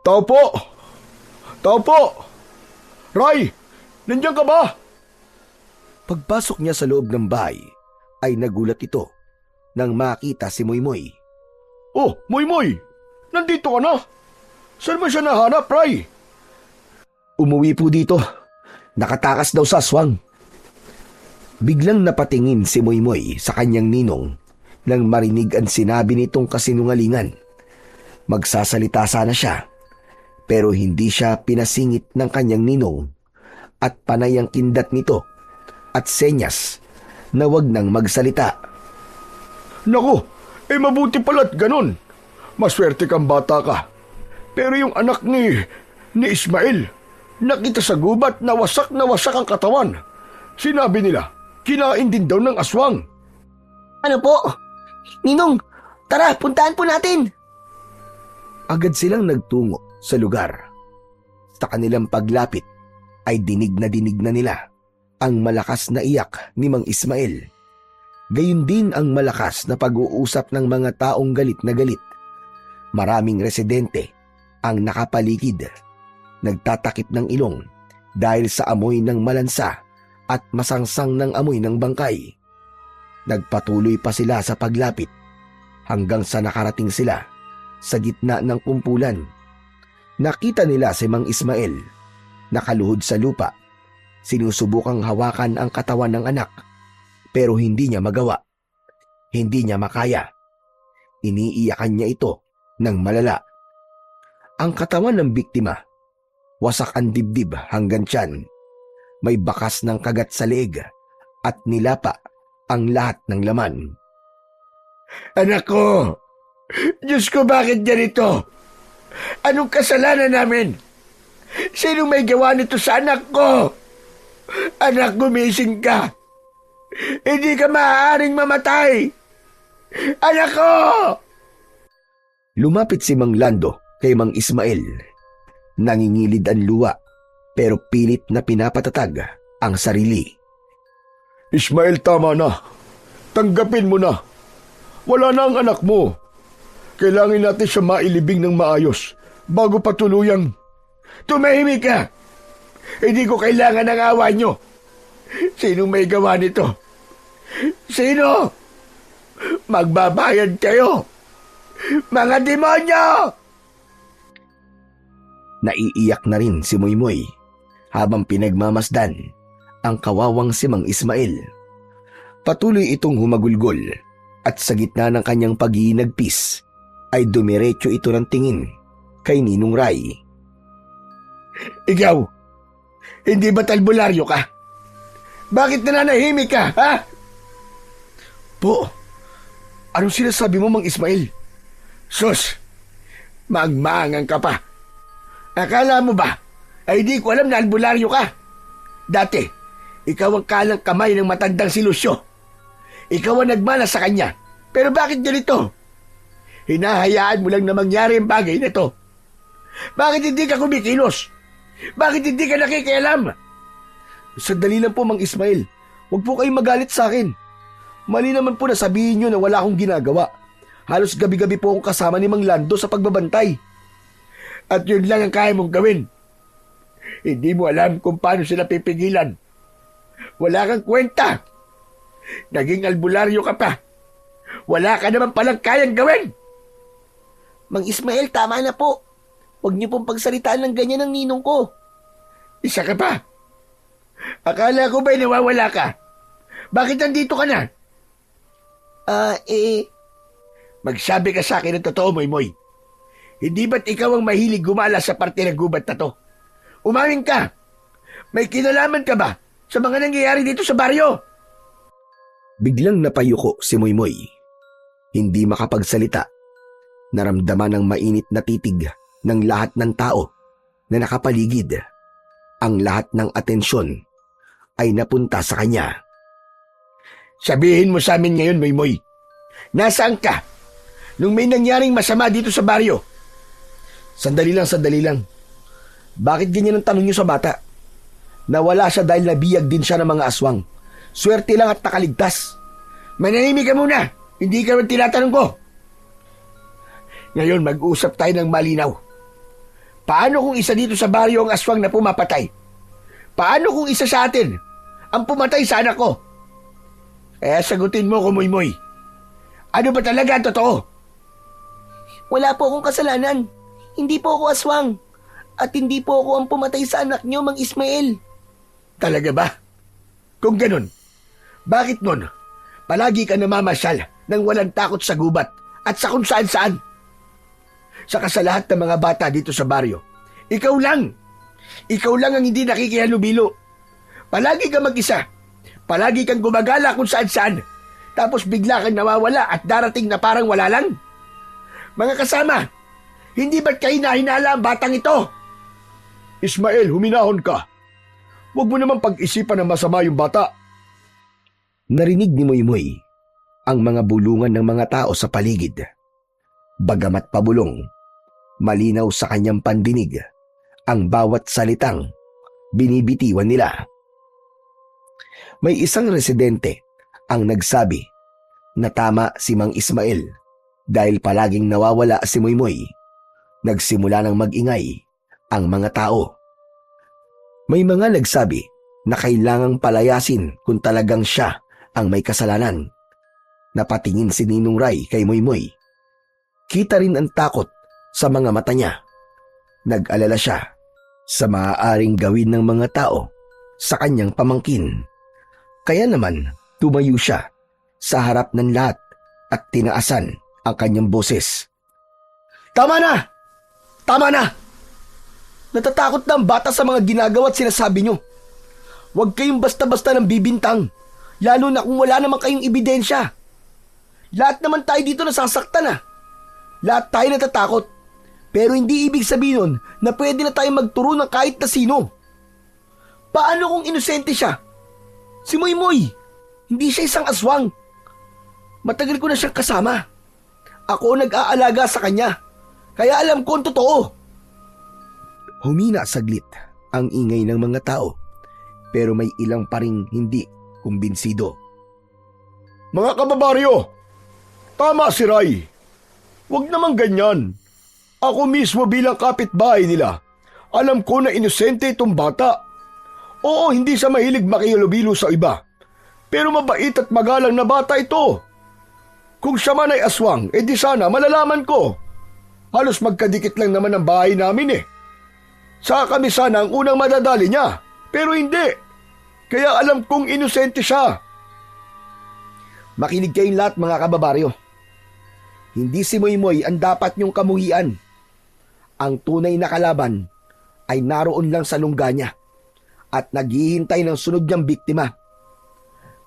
Tao po! Tao po! Ray! Nandiyan ka ba? Pagpasok niya sa loob ng bahay, ay nagulat ito nang makita si Moymoy. Oh, Moymoy! Nandito ka na! Saan mo siya nahanap, Ray? Umuwi po dito. Nakatakas daw sa aswang. Biglang napatingin si Moymoy sa kanyang ninong nang marinig ang sinabi nitong kasinungalingan. Magsasalita sana siya, pero hindi siya pinasingit ng kanyang ninong at panay ang kindat nito at senyas na wag nang magsalita. Naku, mabuti pala't ganun. Maswerte kang bata ka. Pero yung anak ni Ismael, nakita sa gubat na wasak ang katawan. Sinabi nila, kinain din daw ng aswang. Ano po? Ninong, tara, puntahan po natin. Agad silang nagtungo sa lugar. Sa kanilang paglapit ay dinig na nila ang malakas na iyak ni Mang Ismael. Gayun din ang malakas na pag-uusap ng mga taong galit na galit. Maraming residente ang nakapaligid, nagtatakip ng ilong dahil sa amoy ng malansa at masangsang ng amoy ng bangkay. Nagpatuloy pa sila sa paglapit hanggang sa nakarating sila sa gitna ng kumpulan. Nakita nila si Mang Ismael, nakaluhod sa lupa. Sinusubukang hawakan ang katawan ng anak, pero hindi niya magawa. Hindi niya makaya. Iniiyakan niya ito ng malala. Ang katawan ng biktima, wasak ang dibdib hanggang tiyan. May bakas ng kagat sa leeg at nilapa ang lahat ng laman. Anak ko! Diyos ko, bakit ganito? Anong kasalanan namin? Sino may gawa nito sa anak ko? Anak, gumising ka. Hindi ka maaaring mamatay. Anak ko! Lumapit si Mang Lando kay Mang Ismael. Nangingilid ang luwa pero pilit na pinapatatag ang sarili. Ismael, tama na. Tanggapin mo na. Wala na ang anak mo. Kailangan natin siya mailibing ng maayos bago pa tuluyang... Tumahimik ka! Hindi ko kailangan ng awa nyo. Sino may gawa nito? Sino? Magbabayad kayo! Mga demonyo! Naiiyak na rin si Moymoy habang pinagmamasdan ang kawawang si Mang Ismael. Patuloy itong humagulgol at sa gitna ng kanyang pag-iinagpis ay dumiretso ito ng tingin kay Ninong Ray. Ikaw, hindi ba talbularyo ka? Bakit nananahimik ka, ha? Po, anong sinasabi mo, Mang Ismael? Sus, magmaangang ka pa. Akala mo ba ay di ko alam na albularyo ka? Dati, ikaw ang kalang kamay ng matandang si Lucio. Ikaw ang nagmana sa kanya. Pero bakit ganito? Hinahayaan mo lang na mangyari ang bagay na to. Bakit hindi ka kumikilos? Bakit hindi ka nakikialam? Sandali lang po, Mang Ismael. Huwag po kayong magalit sa akin. Mali naman po na sabihin nyo na wala akong ginagawa. Halos gabi-gabi po akong kasama ni Mang Lando sa pagbabantay. At yun lang ang kaya mong gawin. Hindi mo alam kung paano sila pipigilan. Wala kang kwenta. Naging albularyo ka pa. Wala ka naman palang kayang gawin. Mang Ismael, tama na po. Huwag niyo pong pagsalitaan ng ganyan ng ninong ko. Isa ka pa. Akala ko ba'y nawawala ka? Bakit nandito ka na? Magsabi ka sa akin ng totoo, Moymoy. Hindi ba't ikaw ang mahilig gumala sa parte ng gubat na to? Umamin ka. May kinalaman ka ba sa mga nangyayari dito sa baryo? Biglang napayuko si Moymoy. Hindi makapagsalita. Naramdaman ng mainit na titig ng lahat ng tao na nakapaligid. Ang lahat ng atensyon ay napunta sa kanya. Sabihin mo sa amin ngayon, Moymoy. Nasaan ka? Nung may nangyaring masama dito sa baryo? Sandali lang. Bakit ganyan ang tanong niyo sa bata? Nawala siya dahil nabiyag din siya ng mga aswang. Swerte lang at nakaligtas. Manahimik ka muna. Hindi ka rin tinatanong ko. Ngayon mag-usap tayo ng malinaw. Paano kung isa dito sa baryo ang aswang na pumapatay? Paano kung isa sa atin ang pumatay sa anak ko? Sagutin mo ko, Moymoy. Ano ba talaga ang totoo? Wala po akong kasalanan. Hindi po ako aswang. At hindi po ako ang pumatay sa anak niyo, Mang Ismael. Talaga ba? Kung ganun, bakit nun palagi ka namamasyal nang walang takot sa gubat at sa kung saan-saan? Saka sa lahat ng mga bata dito sa baryo, ikaw lang ang hindi nakikihalubilo. Palagi ka mag-isa. Palagi kang gumagala kung saan-saan. Tapos bigla kang nawawala at darating na parang wala lang. Mga kasama, hindi ba't kayo nahinala ang batang ito? Ismael, huminahon ka. Huwag mo naman pag-isipan na masama yung bata. Narinig ni Moymoy ang mga bulungan ng mga tao sa paligid. Bagamat pabulong, malinaw sa kanyang pandinig ang bawat salitang binibitiwan nila. May isang residente ang nagsabi na tama si Mang Ismael dahil palaging nawawala si Moymoy. Nagsimula ng mag-ingay ang mga tao. May mga nagsabi na kailangang palayasin kung talagang siya ang may kasalanan. Napatingin si Ninong Ray kay Moymoy. Kita rin ang takot sa mga mata niya. Nag-alala siya sa maaaring gawin ng mga tao sa kanyang pamangkin. Kaya naman tumayo siya sa harap ng lahat at tinaasan ang kanyang boses. Tama na! Tama na! Natatakot na ang bata sa mga ginagawa at sinasabi nyo. Huwag kayong basta-basta ng bibintang, lalo na kung wala naman kayong ebidensya. Lahat naman tayo dito nasasaktan na. Lahat tayo natatakot. Pero hindi ibig sabihin nun na pwede na tayo magturo ng kahit na sino. Paano kung inosente siya? Si Moymoy, hindi siya isang aswang. Matagal ko na siyang kasama. Ako nag-aalaga sa kanya. Kaya alam ko ang totoo. Humina saglit ang ingay ng mga tao, pero may ilang pa ring hindi kumbinsido. Mga kababaryo, tama si Ray. Huwag naman ganyan. Ako mismo bilang kapitbahay nila, alam ko na inosente itong bata. Oo, hindi siya mahilig makilubilo sa iba. Pero mabait at magalang na bata ito. Kung siya man ay aswang, edi sana malalaman ko. Halos magkadikit lang naman ang bahay namin eh. Saka kami sana ang unang madadali niya, pero hindi. Kaya alam kong inosente siya. Makinig kayong lahat mga kababaryo. Hindi si Moymoy ang dapat niyong kamuhian. Ang tunay na kalaban ay naroon lang sa lungga niya at naghihintay ng sunod niyang biktima.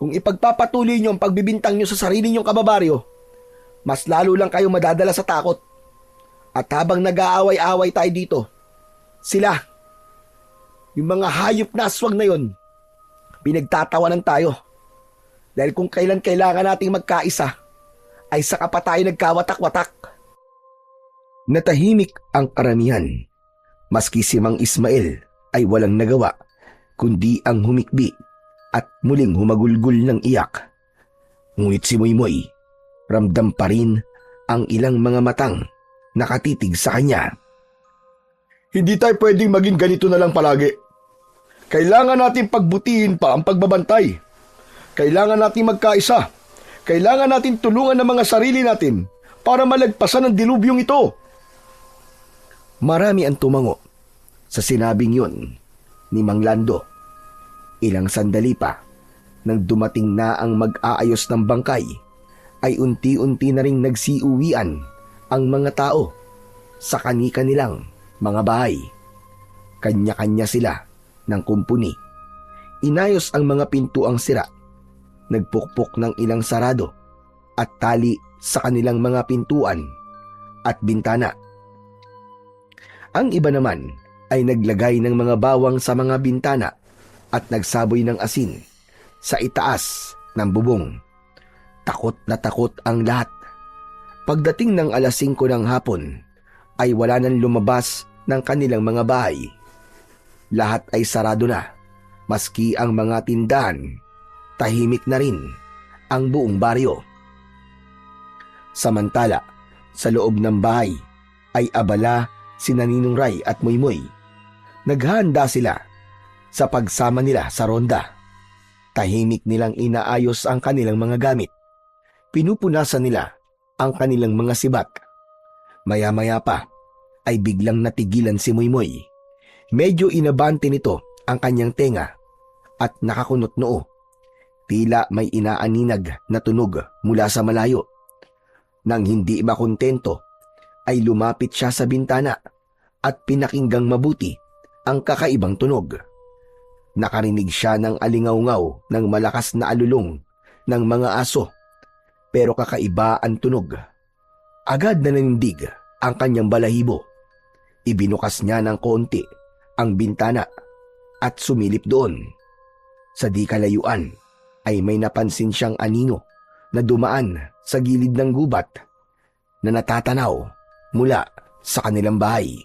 Kung ipagpapatuloy niyo ang pagbibintang niyo sa sarili niyong kababaryo, mas lalo lang kayo madadala sa takot. At habang nag-aaway-away tayo dito, sila, yung mga hayop na aswang na yon, pinagtatawanan tayo. Dahil kung kailan kailangan nating magkaisa, ay saka pa tayo nagkawatak-watak. Natahimik ang karamihan. Maski si Mang Ismael ay walang nagawa, kundi ang humikbi at muling humagulgul ng iyak. Ngunit si Moymoy, ramdam pa rin ang ilang mga matang nakatitig sa kanya. Hindi tayo pwedeng maging ganito na lang palagi. Kailangan natin pagbutihin pa ang pagbabantay. Kailangan natin magkaisa. Kailangan natin tulungan ang mga sarili natin para malagpasan ang dilubyong ito. Marami ang tumango sa sinabing yun ni Mang Lando. Ilang sandali pa, nang dumating na ang mag-aayos ng bangkay, ay unti-unti na ring nagsiuwian ang mga tao sa kani-kanilang mga bahay. Kanya-kanya sila ng kumpuni. Inayos ang mga pintuang sira, nagpukpok ng ilang sarado at tali sa kanilang mga pintuan at bintana. Ang iba naman ay naglagay ng mga bawang sa mga bintana at nagsaboy ng asin sa itaas ng bubong. Takot na takot ang lahat. Pagdating ng 5:00 ng hapon, ay wala nang lumabas ng kanilang mga bahay. Lahat ay sarado na, maski ang mga tindahan. Tahimik na rin ang buong baryo. Samantala, sa loob ng bahay ay abala sina Ninong Ray at Moymoy. Naghahanda sila sa pagsama nila sa ronda. Tahimik nilang inaayos ang kanilang mga gamit. Pinupunasan nila ang kanilang mga sibak. Maya-maya pa ay biglang natigilan si Moymoy. Medyo inabante nito ang kanyang tenga at nakakunot noo. Tila may inaaninag na tunog mula sa malayo. Nang hindi makontento, ay lumapit siya sa bintana at pinakinggang mabuti ang kakaibang tunog. Nakarinig siya ng alingaw-ngaw ng malakas na alulong ng mga aso, pero kakaiba ang tunog. Agad na nanindig ang kanyang balahibo. Ibinukas niya ng konti ang bintana at sumilip doon. Sa di kalayuan ay may napansin siyang anino na dumaan sa gilid ng gubat na natatanaw mula sa kanilang bahay.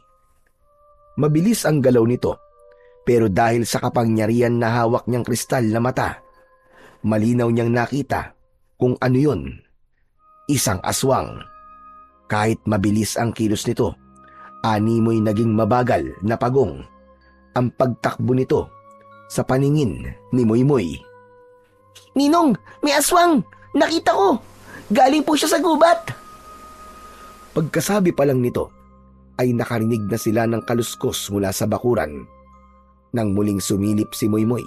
Mabilis ang galaw nito, pero dahil sa kapangyarihan na hawak niyang kristal na mata, malinaw niyang nakita kung ano yun. Isang aswang. Kahit mabilis ang kilos nito, animoy naging mabagal na pagong ang pagtakbo nito sa paningin ni Moymoy. Ninong, may aswang! Nakita ko! Galing po siya sa gubat! Pagkasabi pa lang nito, ay nakarinig na sila ng kaluskos mula sa bakuran. Nang muling sumilip si Moymoy,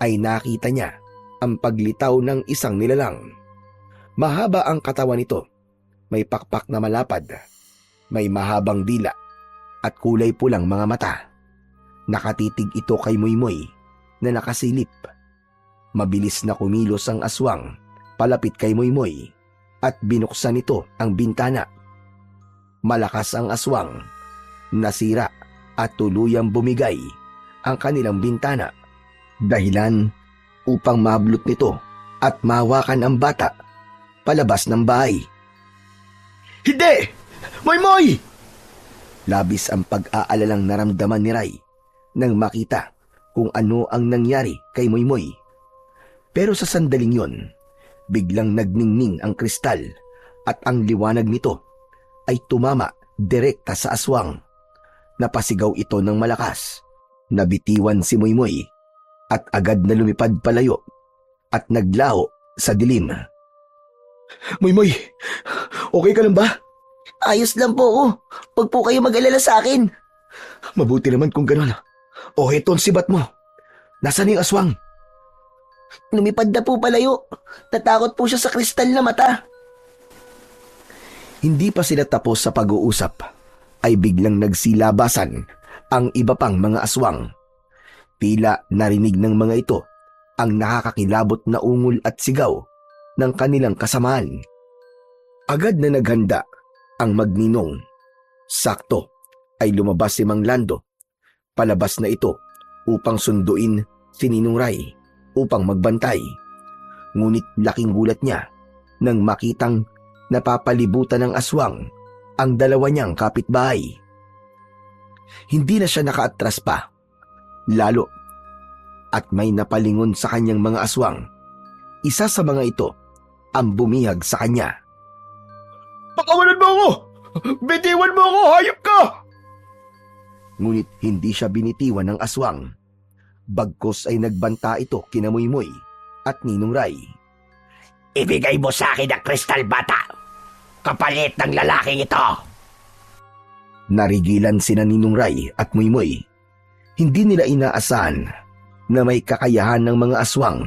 ay nakita niya ang paglitaw ng isang nilalang. Mahaba ang katawan nito, may pakpak na malapad, may mahabang dila at kulay pulang mga mata. Nakatitig ito kay Moymoy na nakasilip. Mabilis na kumilos ang aswang palapit kay Moymoy at binuksan nito ang bintana. Malakas ang aswang, nasira at tuluyang bumigay ang kanilang bintana, dahilan upang mablot nito at mahawakan ang bata palabas ng bahay. Hindi! Moymoy! Labis ang pag-aalalang naramdaman ni Ray nang makita kung ano ang nangyari kay Moymoy. Pero sa sandaling yon, Biglang nagningning ang kristal at ang liwanag nito ay tumama direkta sa aswang. Napasigaw ito ng malakas. Nabitiwan si Moymoy at agad na lumipad palayo at naglaho sa dilim. Moymoy, okay ka lang ba? Ayos lang po ako. Huwag po kayo mag-alala sa akin. Mabuti naman kung gano'n. O heto ang sibat mo. Nasaan yung aswang? Lumipad na po palayo. Natakot po siya sa kristal na mata. Hindi pa sila tapos sa pag-uusap ay biglang nagsilabasan ang iba pang mga aswang. Tila narinig ng mga ito ang nakakakilabot na ungol at sigaw ng kanilang kasamaan. Agad na naghanda ang magninong. Sakto ay lumabas si Mang Lando. Palabas na ito upang sunduin si Ninong Ray upang magbantay. Ngunit laking gulat niya nang makitang napapalibutan ng aswang ang dalawa niyang kapitbahay. Hindi na siya nakaatras pa, lalo at may napalingon sa kanyang mga aswang. Isa sa mga ito ang bumihag sa kanya. Pakawalan mo ako! Bitiwan mo ako! Hayop ka! Ngunit hindi siya binitiwan ng aswang. Bagkos ay nagbanta ito kina Moymoy at Ninong Ray. Ibigay mo sa akin ang kristal, bata. Kapalit ng lalaking ito. Narigilan sina Ninong Ray at Moymoy. Hindi nila inaasahan na may kakayahan ng mga aswang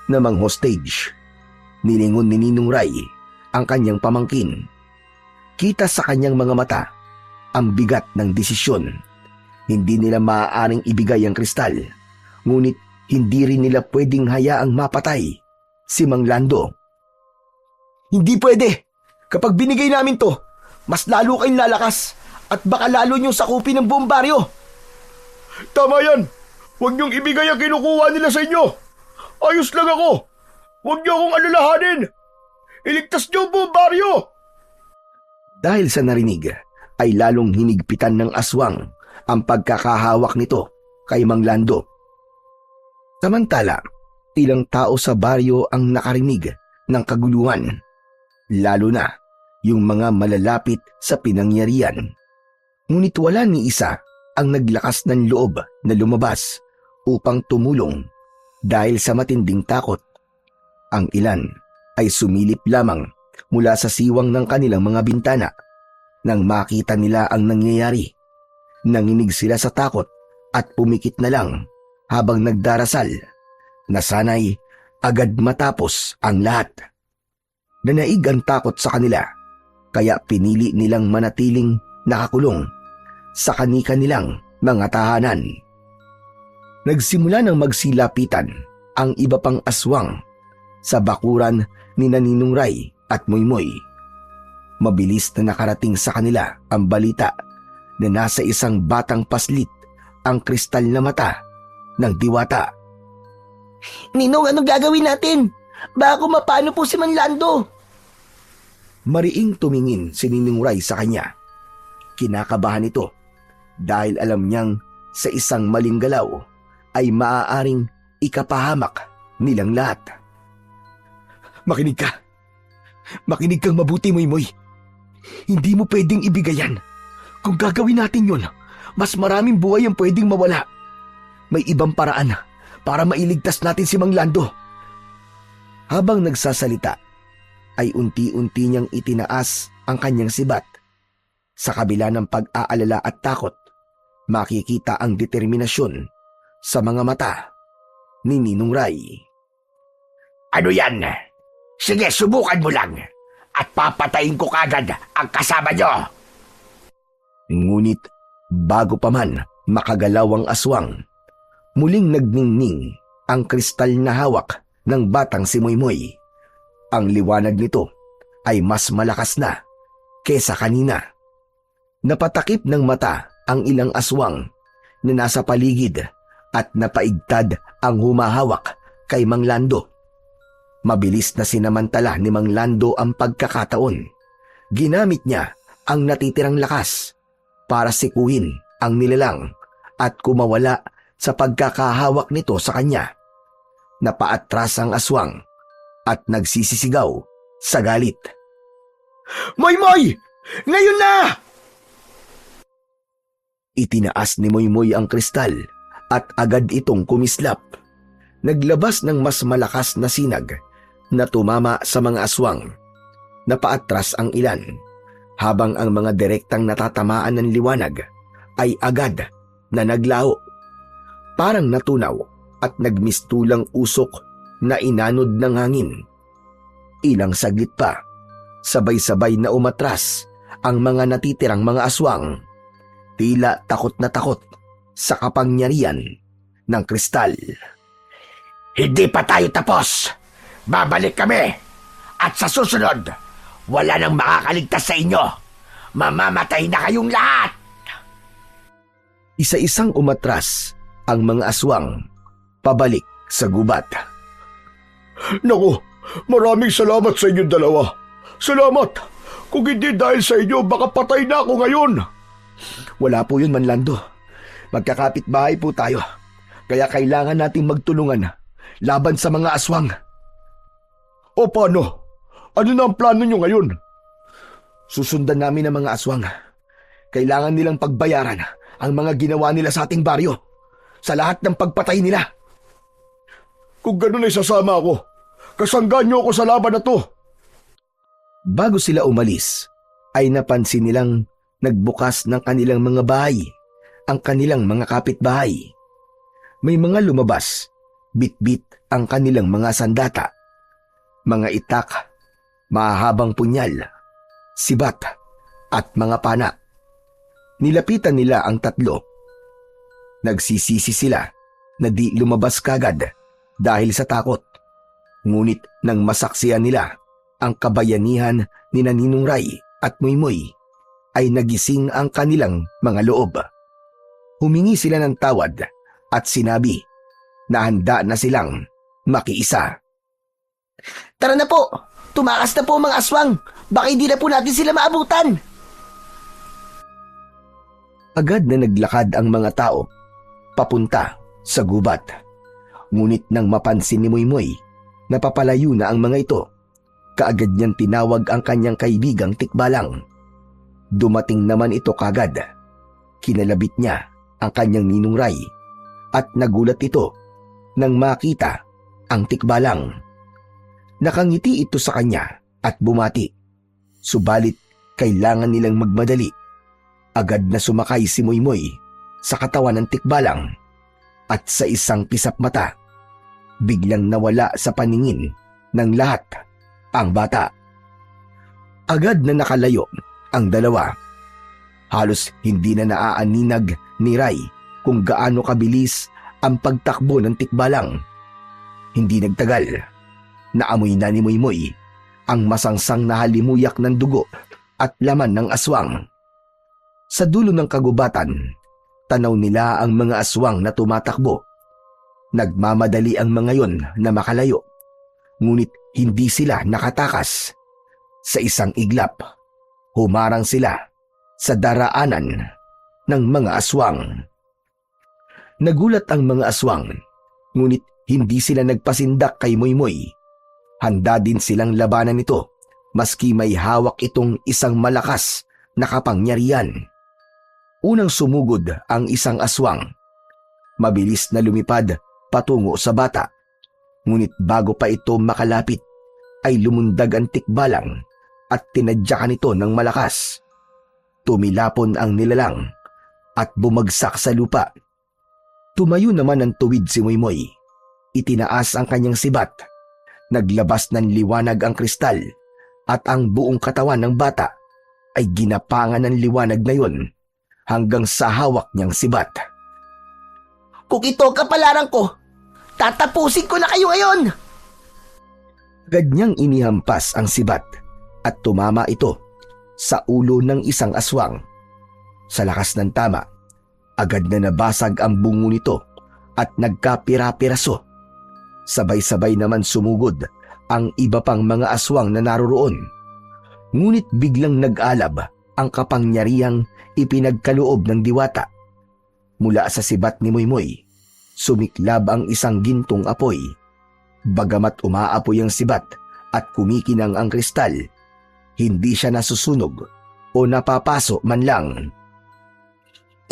na mang-hostage. Nilingon ni Ninong Ray ang kanyang pamangkin. Kita sa kanyang mga mata ang bigat ng desisyon. Hindi nila maaaring ibigay ang kristal, ngunit hindi rin nila pwedeng hayaang mapatay si Mang Lando. Hindi pwede. Kapag binigay namin to, mas lalo kayong lalakas at baka lalo niyong sakupin ng buong baryo. Tama yan! Huwag niyong ibigay ang kinukuha nila sa inyo! Ayos lang ako! Huwag niyo akong alalahanin! Iligtas niyo ang buong baryo! Dahil sa narinig, ay lalong hinigpitan ng aswang ang pagkakahawak nito kay Mang Lando. Samantala, ilang tao sa baryo ang nakarinig ng kaguluhan, lalo na yung mga malalapit sa pinangyarihan. Ngunit wala ni isa ang naglakas ng loob na lumabas upang tumulong dahil sa matinding takot. Ang ilan ay sumilip lamang mula sa siwang ng kanilang mga bintana. Nang makita nila ang nangyayari, nanginig sila sa takot at pumikit na lang habang nagdarasal na sana'y agad matapos ang lahat. Nanaig ang takot sa kanila, kaya pinili nilang manatiling nakakulong sa kani-kanilang mga tahanan. Nagsimula ng magsilapitan ang iba pang aswang sa bakuran ni Ninong Ray at Moymoy. Mabilis na nakarating sa kanila ang balita na nasa isang batang paslit ang kristal na mata ng diwata. Ninong, anong gagawin natin? Baka mapano po si Mang Lando? Mariing tumingin si Ninong Ray sa kanya. Kinakabahan ito dahil alam niyang sa isang maling galaw ay maaaring ikapahamak nilang lahat. Makinig ka. Makinig kang mabuti, Moymoy. Hindi mo pwedeng ibigay yan. Kung gagawin natin yun, mas maraming buhay ang pwedeng mawala. May ibang paraan para mailigtas natin si Mang Lando. Habang nagsasalita, ay unti-unti niyang itinaas ang kanyang sibat. Sa kabila ng pag-aalala at takot, makikita ang determinasyon sa mga mata ni Ninong Ray. Ano yan? Sige, subukan mo lang. At papatayin ko kagad ang kasama nyo. Ngunit bago pa man makagalaw ang aswang, muling nagningning ang kristal na hawak ng batang si Moymoy. Ang liwanag nito ay mas malakas na kesa kanina. Napatakip ng mata ang ilang aswang na nasa paligid at napaigtad ang humahawak kay Mang Lando. Mabilis na sinamantala ni Mang Lando ang pagkakataon. Ginamit niya ang natitirang lakas para sikuhin ang nilalang at kumawala sa pagkakahawak nito sa kanya. Napaatras ang aswang at nagsisisigaw sa galit. Moy! Ngayon na! Itinaas ni Moymoy ang kristal at agad itong kumislap. Naglabas ng mas malakas na sinag na tumama sa mga aswang. Napaatras ang ilan, habang ang mga direktang natatamaan ng liwanag ay agad na naglaho. Parang natunaw at nagmistulang usok na inanod ng hangin. Ilang saglit pa, sabay-sabay na umatras ang mga natitirang mga aswang. Tila takot na takot sa kapangyarihan ng kristal. Hindi pa tayo tapos. Babalik kami. At sa susunod, wala nang makakaligtas sa inyo. Mamamatay na kayong lahat. Isa-isang umatras ang mga aswang pabalik sa gubat. Naku, maraming salamat sa inyong dalawa. Salamat! Kung hindi dahil sa inyo, baka patay na ako ngayon. Wala po yun, Manlando. Magkakapit-bahay po tayo. Kaya kailangan nating magtulungan laban sa mga aswang. O paano? Ano na ang plano nyo ngayon? Susundan namin ang mga aswang. Kailangan nilang pagbayaran ang mga ginawa nila sa ating baryo. Sa lahat ng pagpatay nila. Kung ganun ay sasama ako. Kasanggan nyo ako sa laban na to. Bago sila umalis, ay napansin nilang nagbukas ng kanilang mga bahay ang kanilang mga kapitbahay. May mga lumabas, bit-bit ang kanilang mga sandata, mga itak, mahahabang punyal, sibat, at mga pana. Nilapitan nila ang tatlo. Nagsisisi sila na di lumabas kagad dahil sa takot. Ngunit nang masaksiyan nila ang kabayanihan ni Ninong Ray at Moymoy, ay nagising ang kanilang mga loob. Humingi sila ng tawad at sinabi na handa na silang makiisa. Tara na po! Tumakas na po mga aswang! Baka hindi na po natin sila maabutan! Agad na naglakad ang mga tao papunta sa gubat. Ngunit nang mapansin ni Moymoy na papalayo na ang mga ito, kaagad niyang tinawag ang kanyang kaibigang Tikbalang. Dumating naman ito kagad. Kinalabit niya ang kanyang Ninong Ray at nagulat ito nang makita ang Tikbalang. Nakangiti ito sa kanya at bumati. Subalit kailangan nilang magmadali. Agad na sumakay si Moymoy sa katawan ng Tikbalang at sa isang pisap mata, biglang nawala sa paningin ng lahat ang bata. Agad na nakalayo ang dalawa. Halos hindi na naaaninag ni Ray kung gaano kabilis ang pagtakbo ng Tikbalang. Hindi nagtagal, naamoy na ni Moymoy ang masangsang na halimuyak ng dugo at laman ng aswang. Sa dulo ng kagubatan, tanaw nila ang mga aswang na tumatakbo. Nagmamadali ang mga yon na makalayo, ngunit hindi sila nakatakas. Sa isang iglap, humarang sila sa daraanan ng mga aswang. Nagulat ang mga aswang, ngunit hindi sila nagpasindak kay Moymoy. Handa din silang labanan ito, maski may hawak itong isang malakas na kapangyarihan. Unang sumugod ang isang aswang. Mabilis na lumipad patungo sa bata. Ngunit bago pa ito makalapit, ay lumundag ang Tikbalang at tinadyakan ito ng malakas. Tumilapon ang nilalang at bumagsak sa lupa. Tumayo naman ng tuwid si Moymoy. Itinaas ang kanyang sibat. Naglabas ng liwanag ang kristal at ang buong katawan ng bata ay ginapangan ng liwanag na yun hanggang sa hawak niyang sibat. Kung ito ang kapalaran ko, tatapusin ko na kayo ngayon! Agad niyang inihampas ang sibat at tumama ito sa ulo ng isang aswang. Sa lakas ng tama, agad na nabasag ang bungo nito at nagkapira-piraso. Sabay-sabay naman sumugod ang iba pang mga aswang na naroroon. Ngunit biglang nag-alab ang kapangyarihang ipinagkaloob ng diwata. Mula sa sibat ni Moymoy, sumiklab ang isang gintong apoy. Bagamat umaapoy ang sibat at kumikinang ang kristal, hindi siya nasusunog o napapaso man lang.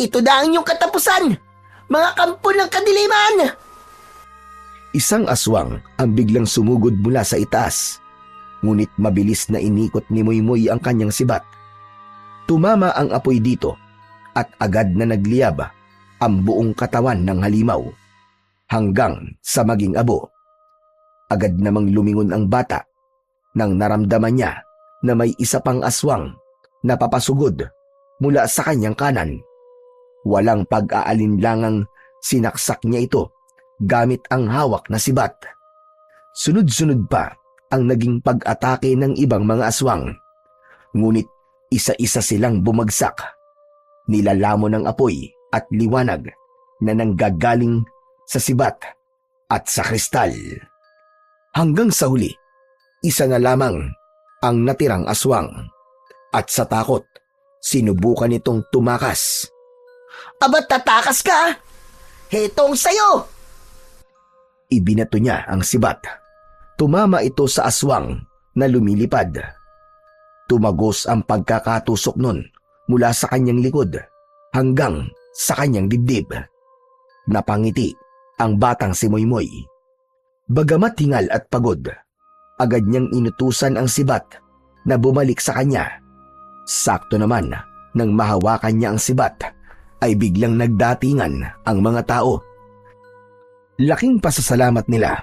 Ito na ang inyong katapusan, mga kampo ng kadiliman! Isang aswang ang biglang sumugod mula sa itaas, ngunit mabilis na inikot ni Moymoy ang kanyang sibat. Tumama ang apoy dito at agad na nagliyab ang buong katawan ng halimaw hanggang sa maging abo. Agad namang lumingon ang bata nang naramdaman niya na may isa pang aswang na papasugod mula sa kanyang kanan. Walang pag-aalinlangang sinaksak niya ito gamit ang hawak na sibat. Sunod-sunod pa ang naging pag-atake ng ibang mga aswang. Ngunit isa-isa silang bumagsak. Nilalamon ng apoy at liwanag na nanggagaling sa sibat at sa kristal. Hanggang sa huli, isa na lamang ang natirang aswang. At sa takot, sinubukan itong tumakas. Aba, tatakas ka! Hetong sayo! Ibinato niya ang sibat. Tumama ito sa aswang na lumilipad. Tumagos ang pagkakatusok nun mula sa kanyang likod hanggang sa kanyang dibdib. Napangiti ang batang si Moymoy. Bagamat hingal at pagod, agad niyang inutusan ang sibat na bumalik sa kanya. Sakto naman nang mahawakan niya ang sibat ay biglang nagdatingan ang mga tao. Laking pasasalamat nila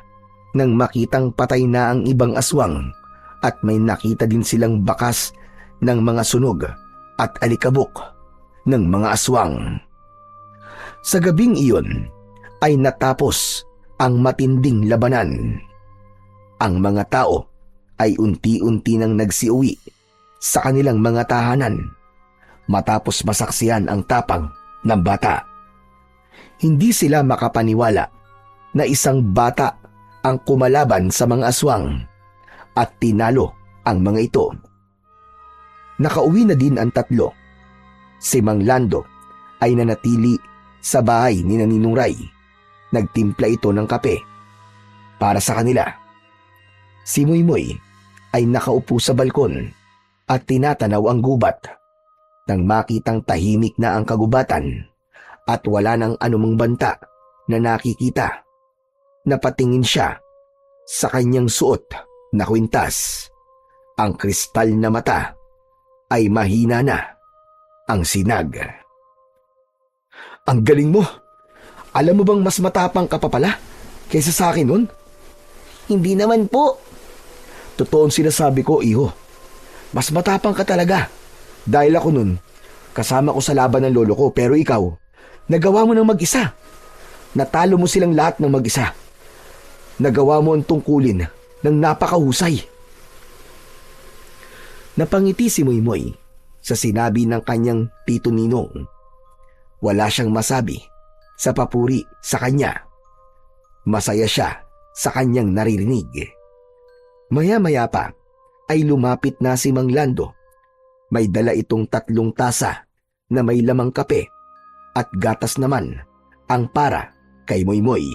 nang makitang patay na ang ibang aswang at may nakita din silang bakas ng mga sunog at alikabok ng mga aswang. Sa gabing iyon ay natapos ang matinding labanan. Ang mga tao ay unti-unti nang nagsiuwi sa kanilang mga tahanan matapos masaksihan ang tapang ng bata. Hindi sila makapaniwala na isang bata ang kumalaban sa mga aswang at tinalo ang mga ito. Nakauwi na din ang tatlo. Si Mang Lando ay nanatili sa bahay ni Ninong Ray. Nagtimpla ito ng kape para sa kanila. Si Moymoy ay nakaupo sa balkon at tinatanaw ang gubat. Nang makitang tahimik na ang kagubatan at wala nang anumang banta na nakikita, napatingin siya sa kanyang suot na kwintas. Ang kristal na mata ay mahina na ang sinag. Ang galing mo! Alam mo bang mas matapang ka pa pala kaysa sa akin nun? Hindi naman po. Totoo ang sinasabi ko, iho. Mas matapang ka talaga. Dahil ako nun, kasama ko sa laban ng lolo ko, pero ikaw, nagawa mo ng mag-isa. Natalo mo silang lahat ng mag-isa. Nagawa mo ang tungkulin ng napakahusay. Napangiti si Moymoy sa sinabi ng kanyang tito Ninong. Wala siyang masabi sa papuri sa kanya. Masaya siya sa kanyang naririnig. Maya-maya pa ay lumapit na si Mang Lando. May dala itong 3 tasa na may lamang kape at gatas naman ang para kay Moymoy.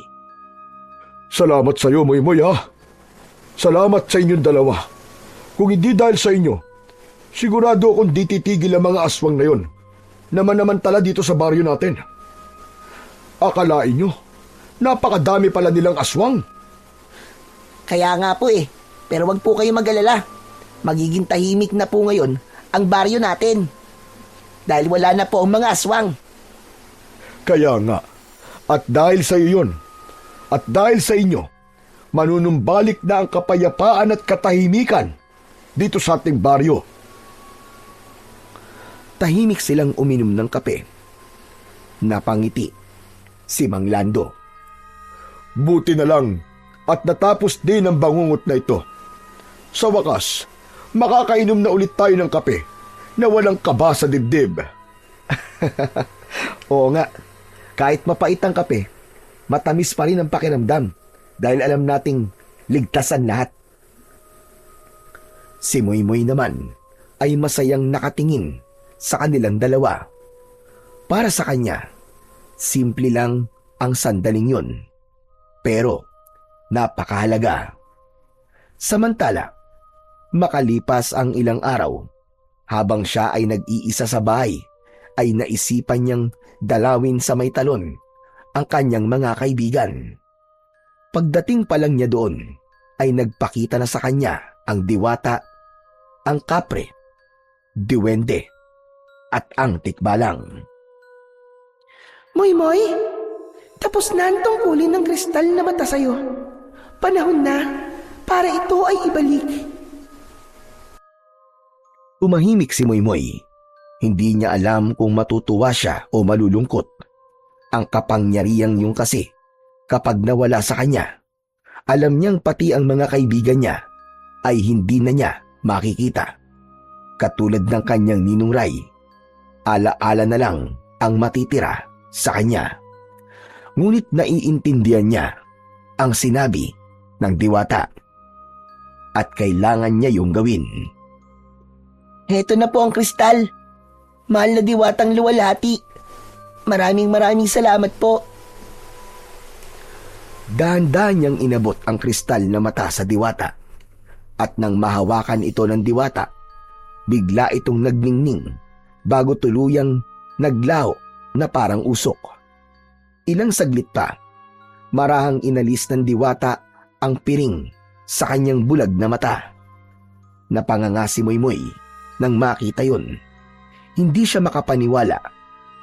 Salamat sa iyo, Moymoy, ha? Salamat sa inyong dalawa. Kung hindi dahil sa inyo, sigurado akong di titigil ang mga aswang na yon na manamantala dito sa baryo natin. Akalain nyo, napakadami pala nilang aswang. Kaya nga po pero wag po kayo mag-alala. Magiging tahimik na po ngayon ang baryo natin. Dahil wala na po ang mga aswang. Kaya nga, at dahil sa iyo yun, at dahil sa inyo, manunumbalik na ang kapayapaan at katahimikan dito sa ating baryo. Tahimik silang uminom ng kape. Napangiti si Mang Lando. Buti na lang at natapos din ang bangungot na ito. Sa wakas, makakainom na ulit tayo ng kape na walang kaba sa dibdib. Oo nga, kahit mapait ang kape, matamis pa rin ang pakiramdam dahil alam nating ligtasan lahat. Si Moymoy naman ay masayang nakatingin sa kanilang dalawa. Para sa kanya, simple lang ang sandaling yun. Pero napakahalaga. Samantala, makalipas ang ilang araw, habang siya ay nag-iisa sa bahay, ay naisipan niyang dalawin sa may talon ang kanyang mga kaibigan. Pagdating pa lang niya doon, ay nagpakita na sa kanya ang diwata, ang kapre, diwende, at ang tikbalang. Moy, tapos na ang tungkulin ng kristal na mata sa'yo. Panahon na para ito ay ibalik. Umahimik si Moymoy. Hindi niya alam kung matutuwa siya o malulungkot. Ang kapangyarihang yung kasi, kapag nawala sa kanya, alam niyang pati ang mga kaibigan niya ay hindi na niya makikita. Katulad ng kanyang Ninong Ray, ala-ala na lang ang matitira sa kanya. Ngunit naiintindihan niya ang sinabi ng diwata at kailangan niya yung gawin. Heto na po ang kristal. Mahal na diwatang luwalhati. Maraming salamat po. Dahan-dahan niyang inabot ang kristal na mata sa diwata. At nang mahawakan ito ng diwata, bigla itong nagningning bago tuluyang naglaho na parang usok. Ilang saglit pa, marahang inalis ng diwata ang piring sa kanyang bulag na mata. Napanganga si Moymoy nang makita yun. Hindi siya makapaniwala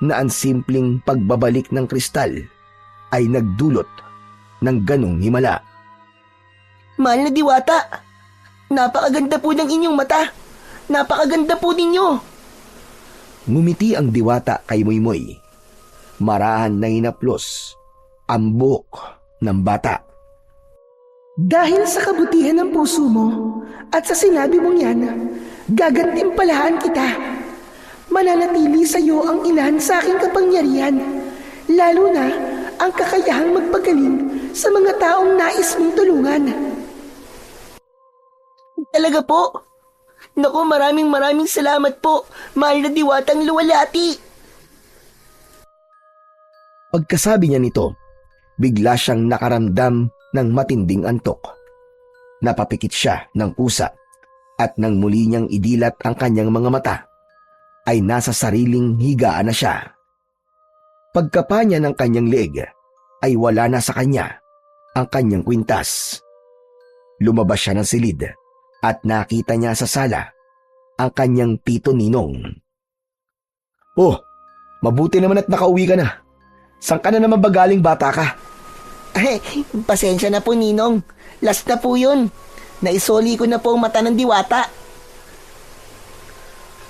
na ang simpleng pagbabalik ng kristal ay nagdulot ng ganong himala. Mahal na diwata, napakaganda po ng inyong mata. Napakaganda po ninyo. Ngumiti ang diwata kay Moymoy. Marahan na hinaplos ang buhok ng bata. Dahil sa kabutihan ng puso mo at sa sinabi mong yan, gagantimpalahan kita. Mananatili sa iyo ang ilan sa aking kapangyarihan, lalo na ang kakayahang magpagaling sa mga taong nais mong tulungan. Talaga po? Naku, maraming salamat po, mahal na diwatang luwalhati. Pagkasabi niya nito, bigla siyang nakaramdam ng matinding antok. Napapikit siya ng kusa at nang muli niyang idilat ang kanyang mga mata, ay nasa sariling higaan na siya. Pagkapa niya ng kanyang leeg, ay wala na sa kanya ang kanyang kwintas. Lumabas siya ng silid at nakita niya sa sala ang kanyang tito Ninong. Oh, mabuti naman at nakauwi ka na. Saan ka na naman ba galing, bata ka? Pasensya na po, Ninong. Last na po yun. Naisoli ko na po ang mata ng diwata.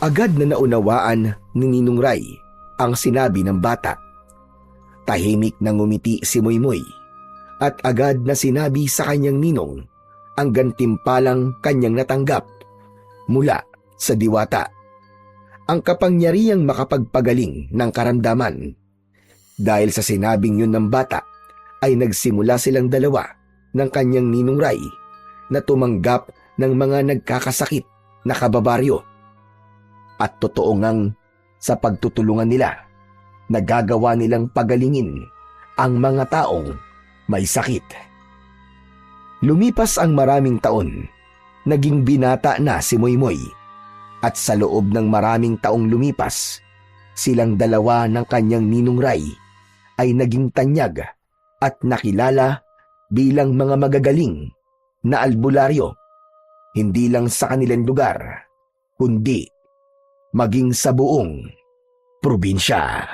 Agad na naunawaan ni Ninong Ray ang sinabi ng bata. Tahimik na ngumiti si Moymoy at agad na sinabi sa kanyang ninong ang gantimpalang kanyang natanggap mula sa diwata. Ang kapangyarihang makapagpagaling ng karamdaman. Dahil sa sinabing yun ng bata, ay nagsimula silang dalawa ng kanyang Ninong Ray na tumanggap ng mga nagkakasakit na kababaryo. At totoo ngang sa pagtutulungan nila, nagagawa nilang pagalingin ang mga taong may sakit. Lumipas ang maraming taon, naging binata na si Moymoy. At sa loob ng maraming taong lumipas, silang dalawa ng kanyang Ninong Ray ay naging tanyag at nakilala bilang mga magagaling na albularyo, hindi lang sa kanilang lugar, kundi maging sa buong probinsya.